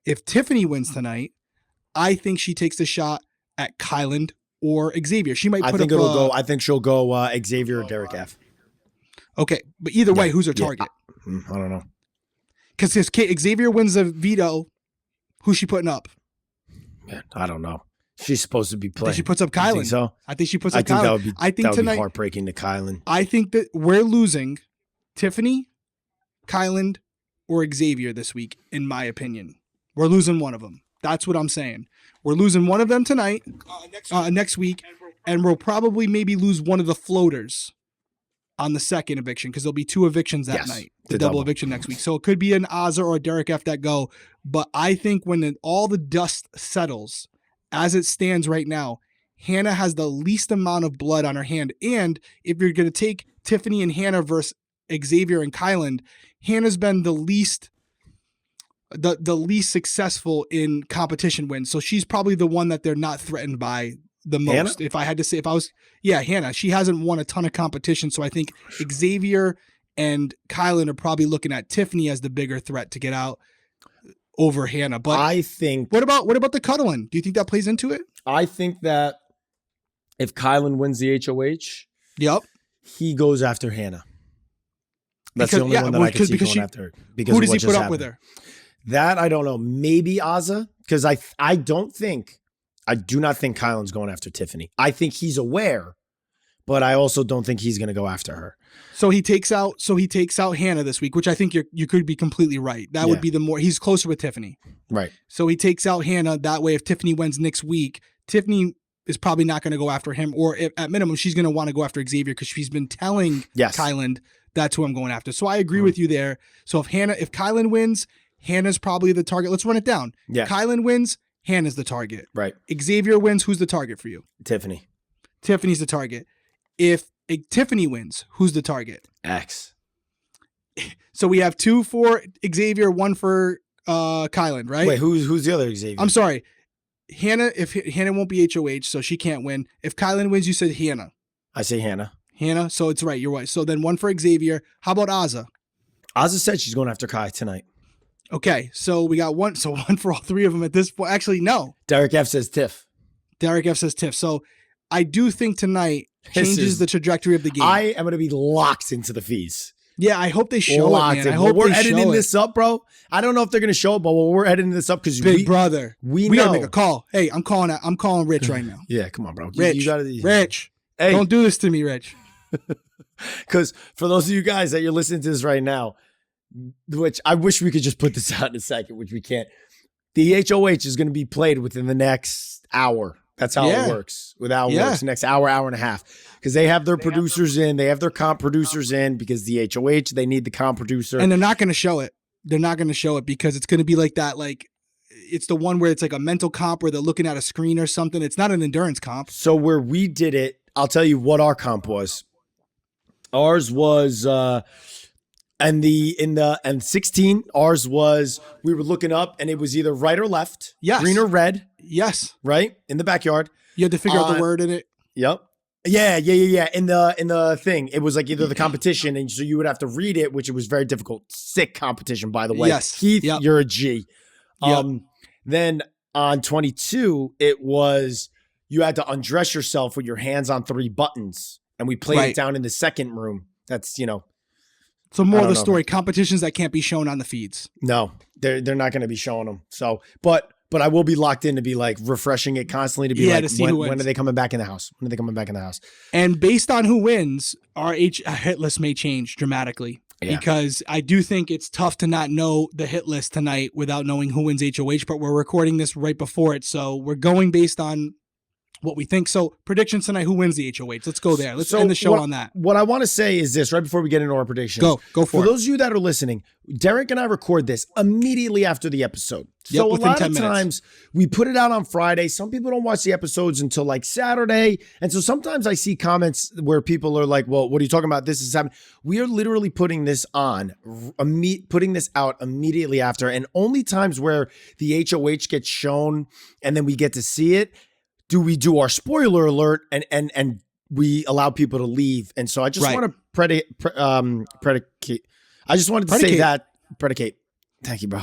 If Tiffany wins tonight, I think she takes the shot at Kylan or Xavier. She might put I think she'll go Xavier or Derrick F. Okay, but either way, who's her target? I don't know. Because if Xavier wins the veto, who's she putting up? Man, I don't know. She's supposed to be playing. She puts up Kylan. Think so? I think she puts up Kylan. That would be heartbreaking to Kylan. I think that we're losing Tiffany, Kylan, or Xavier this week, in my opinion. We're losing one of them. That's what I'm saying. We're losing one of them tonight, next week, and we'll probably maybe lose one of the floaters on the second eviction because there'll be 2 evictions that night, the double eviction next week. So it could be an Ozza or a Derrick F that go. But I think when all the dust settles, as it stands right now, Hannah has the least amount of blood on her hand. And if you're going to take Tiffany and Hannah versus Xavier and Kylan, Hannah's been the least successful in competition wins. So she's probably the one that they're not threatened by the most. Hannah? If I had to say, Hannah, she hasn't won a ton of competition. So I think Xavier and Kylan are probably looking at Tiffany as the bigger threat to get out over Hannah. But I think, what about the cuddling? Do you think that plays into it? I think that if Kylan wins the HOH, he goes after Hannah. That's the only one that I can see going after her. Because who does he put up with her? That I don't know. Maybe Ozza, because I do not think Kylan's going after Tiffany. I think he's aware, but I also don't think he's going to go after her. So he takes out Hannah this week, which I think you could be completely right. That would be he's closer with Tiffany. Right. So he takes out Hannah. That way, if Tiffany wins next week, Tiffany is probably not going to go after him, or at minimum, she's going to want to go after Xavier because she's been telling Kylan that's who I'm going after. So I agree with you there. So if Kylan wins, Hannah's probably the target. Let's run it down. Yeah. Kylan wins, Hannah's the target. Right. Xavier wins, who's the target for you? Tiffany. Tiffany's the target. If Tiffany wins, who's the target? X. So we have 2 for Xavier, 1 for Kylan, right? Wait, who's the other Xavier? I'm sorry. Hannah, if Hannah won't be HOH, so she can't win. If Kylan wins, you said Hannah. I say Hannah. Hannah, so it's right. You're right. So then 1 for Xavier. How about Azza? Azza said she's going after Kai tonight. Okay, so we got 1. So 1 for all 3 of them at this point. Actually, no. Derrick F says Tiff. Derrick F says Tiff. So I do think tonight changes the trajectory of the game. I am going to be locked into the fees. Yeah, I hope they show it, man. I hope we're they editing show this up, bro. I don't know if they're gonna show it, but we're editing this up because Big brother, we gotta know. make a call. Hey, I'm calling Rich right now. Yeah, come on, bro. Rich, you gotta, Rich, hey, don't do this to me, Rich. Because for those of you guys that you're listening to this right now, which I wish we could just put this out in a second, which we can't. The HOH is going to be played within the next hour. That's how it works. With how it works, next hour and a half. Because they have their producers in. They have their comp producers in because the HOH, they need the comp producer. And they're not going to show it. They're not going to show it because it's going to be like that. Like, it's the one where it's like a mental comp where they're looking at a screen or something. It's not an endurance comp. So where we did it, I'll tell you what our comp was. Ours was and 16, ours was we were looking up and it was either right or left, green or red. Yes. Right? In the backyard. You had to figure out the word in it. Yep. Yeah. In the thing, it was like either the competition, and so you would have to read it, which it was very difficult. Sick competition, by the way. Yes. Keith, you're a G. Then on 22, it was you had to undress yourself with your hands on 3 buttons, and we played it down in the second room. That's So more of the story, competitions that can't be shown on the feeds. No, they're not going to be showing them. So, but I will be locked in to be like refreshing it constantly to be like, to see when are they coming back in the house? When are they coming back in the house? And based on who wins, our hit list may change dramatically because I do think it's tough to not know the hit list tonight without knowing who wins HOH, but we're recording this right before it. So we're going based on what we think. So predictions tonight, who wins the HOH? Let's go there. Let's end the show on that. What I want to say is this right before we get into our predictions. Go for it. For those of you that are listening, Derrick and I record this immediately after the episode. So a lot of times we put it out on Friday. Some people don't watch the episodes until like Saturday. And so sometimes I see comments where people are like, well, what are you talking about? This is happening. We are literally putting this out immediately after. And only times where the HOH gets shown and then we get to see it, do we do our spoiler alert and we allow people to leave. And so I just want to predicate. I just wanted to say that predicate. Thank you, bro.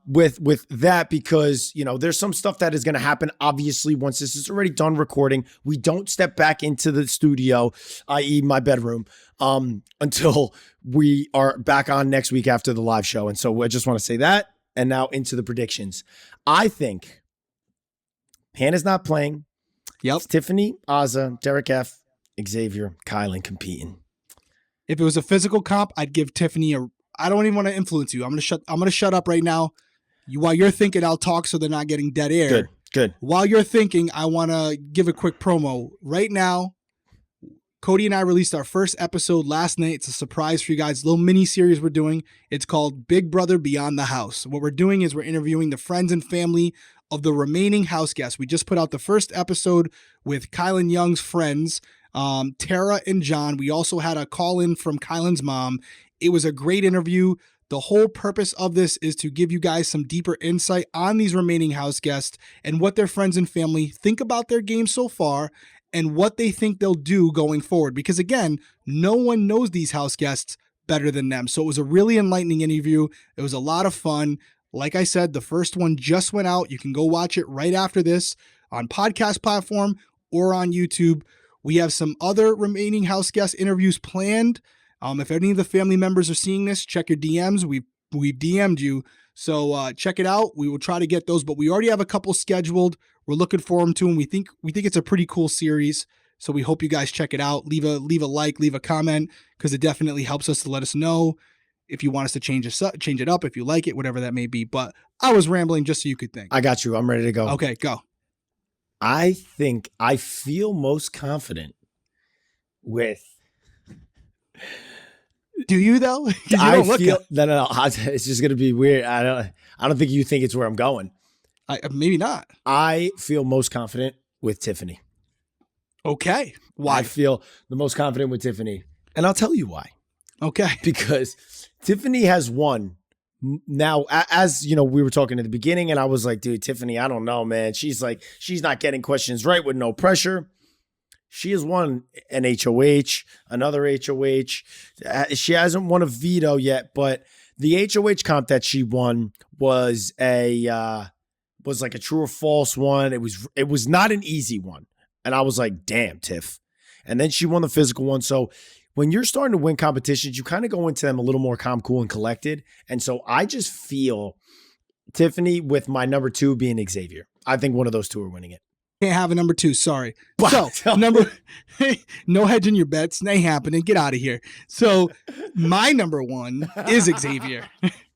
With that, because there's some stuff that is going to happen. Obviously, once this is already done recording, we don't step back into the studio, i.e. my bedroom, until we are back on next week after the live show. And so I just want to say that. And now into the predictions. I think Hannah's not playing. Yep. It's Tiffany, Azza, Derrick F, Xavier, Kylan competing. If it was a physical comp, I'd give Tiffany I don't even want to influence you. I'm gonna shut up right now. While you're thinking, I'll talk so they're not getting dead air. Good. While you're thinking, I want to give a quick promo right now. Cody and I released our first episode last night. It's a surprise for you guys. A little mini series we're doing. It's called Big Brother Beyond the House. What we're doing is we're interviewing the friends and family of the remaining house guests. We just put out the first episode with Kylan Young's friends, Tara and John. We also had a call in from Kylan's mom. It was a great interview. The whole purpose of this is to give you guys some deeper insight on these remaining house guests and what their friends and family think about their game so far and what they think they'll do going forward. Because again, no one knows these house guests better than them. So it was a really enlightening interview. It was a lot of fun. Like I said, the first one just went out. You can go watch it right after this on podcast platform or on YouTube. We have some other remaining house guest interviews planned. If any of the family members are seeing this, check your DMs. We've DM'd you. So check it out. We will try to get those, but we already have a couple scheduled. We're looking forward to them. We think it's a pretty cool series. So we hope you guys check it out. Leave a like, leave a comment, because it definitely helps us to let us know if you want us to change it up, if you like it, whatever that may be. But I was rambling just so you could think. I got you. I'm ready to go. Okay, go. I think I feel most confident with Do you though? 'Cause you I don't look feel it. no. It's just gonna be weird. I don't think you think it's where I'm going. Maybe not. I feel most confident with Tiffany. Okay. Why? I feel the most confident with Tiffany, and I'll tell you why. Okay. Because Tiffany has won. Now, as you know, we were talking at the beginning, and I was like, dude, Tiffany, I don't know, man. She's not getting questions right with no pressure. She has won an HOH, another HOH. She hasn't won a veto yet, but the HOH comp that she won was like a true or false one. It was not an easy one. And I was like, damn, Tiff. And then she won the physical one. So when you're starting to win competitions, you kind of go into them a little more calm, cool, and collected. And so I just feel Tiffany with my number 2 being Xavier. I think one of those two are winning it. Can't have a number 2. Sorry. So no hedging your bets. Ain't happening. Get out of here. So my number 1 is Xavier.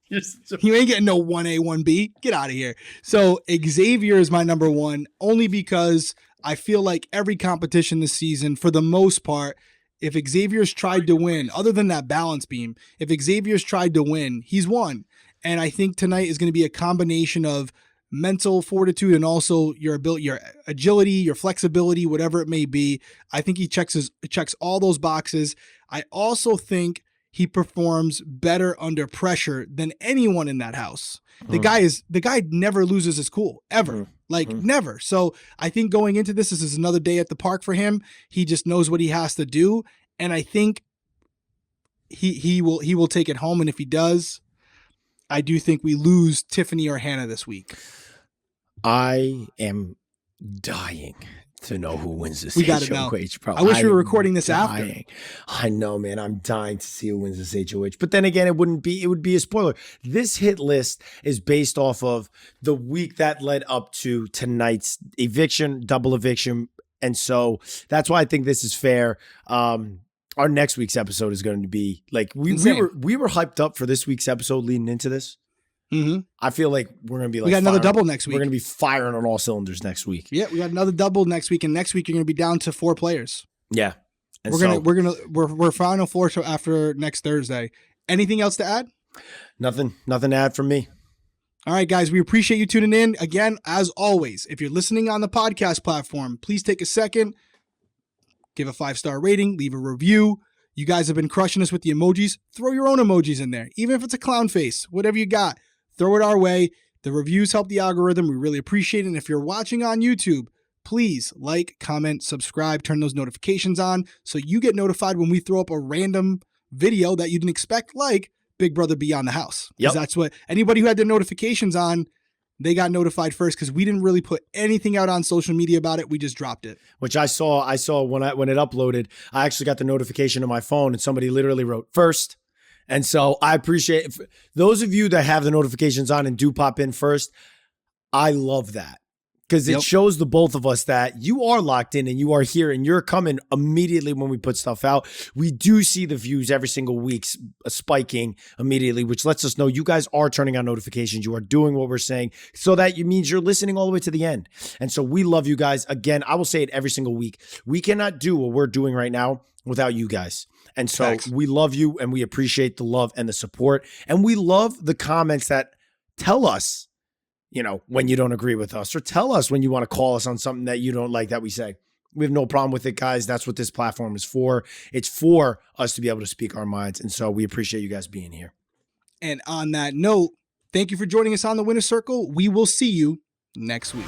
You ain't getting no 1A, 1B. Get out of here. So Xavier is my number 1 only because I feel like every competition this season, for the most part, if Xavier's tried to win, other than that balance beam, if Xavier's tried to win, he's won. And I think tonight is going to be a combination of mental fortitude and also your ability, your agility, your flexibility, whatever it may be. I think he checks all those boxes. I also think he performs better under pressure than anyone in that house. The guy never loses his cool ever. Never. So I think going into this is another day at the park for him. He just knows what he has to do. And I think he will take it home. And if he does, I do think we lose Tiffany or Hannah this week. I am dying to know who wins this. We got to know. Bro. I wish we were recording this after. I know, man. I'm dying to see who wins this HOH. But then again, it would be a spoiler. This hit list is based off of the week that led up to tonight's eviction, double eviction. And so that's why I think this is fair. Our next week's episode is going to be like we were hyped up for this week's episode leading into this. Mm-hmm. I feel like we're going to be like, we got another double next week. We're going to be firing on all cylinders next week. Yeah, we got another double next week, and next week you're going to be down to 4 players. Yeah, and we're final 4 show after next Thursday. Anything else to add? Nothing to add from me. All right, guys, we appreciate you tuning in. Again, as always, if you're listening on the podcast platform, please take a second, give a 5-star rating, leave a review. You guys have been crushing us with the emojis. Throw your own emojis in there, even if it's a clown face, whatever you got. Throw it our way. The reviews help the algorithm. We really appreciate it. And if you're watching on YouTube, please like, comment, subscribe, turn those notifications on so you get notified when we throw up a random video that you didn't expect, like Big Brother Beyond the House. Yep. That's what anybody who had their notifications on, they got notified first because we didn't really put anything out on social media about it. We just dropped it. Which I saw when it uploaded, I actually got the notification on my phone and somebody literally wrote first. And so I appreciate those of you that have the notifications on and do pop in first. I love that because it shows the both of us that you are locked in and you are here and you're coming immediately when we put stuff out. We do see the views every single week spiking immediately, which lets us know you guys are turning on notifications. You are doing what we're saying. So that means you're listening all the way to the end. And so we love you guys. Again, I will say it every single week. We cannot do what we're doing right now without you guys. And so we love you and we appreciate the love and the support. And we love the comments that tell us, when you don't agree with us, or tell us when you want to call us on something that you don't like that we say. We have no problem with it, guys. That's what this platform is for. It's for us to be able to speak our minds. And so we appreciate you guys being here. And on that note, thank you for joining us on the Winner's Circle. We will see you next week.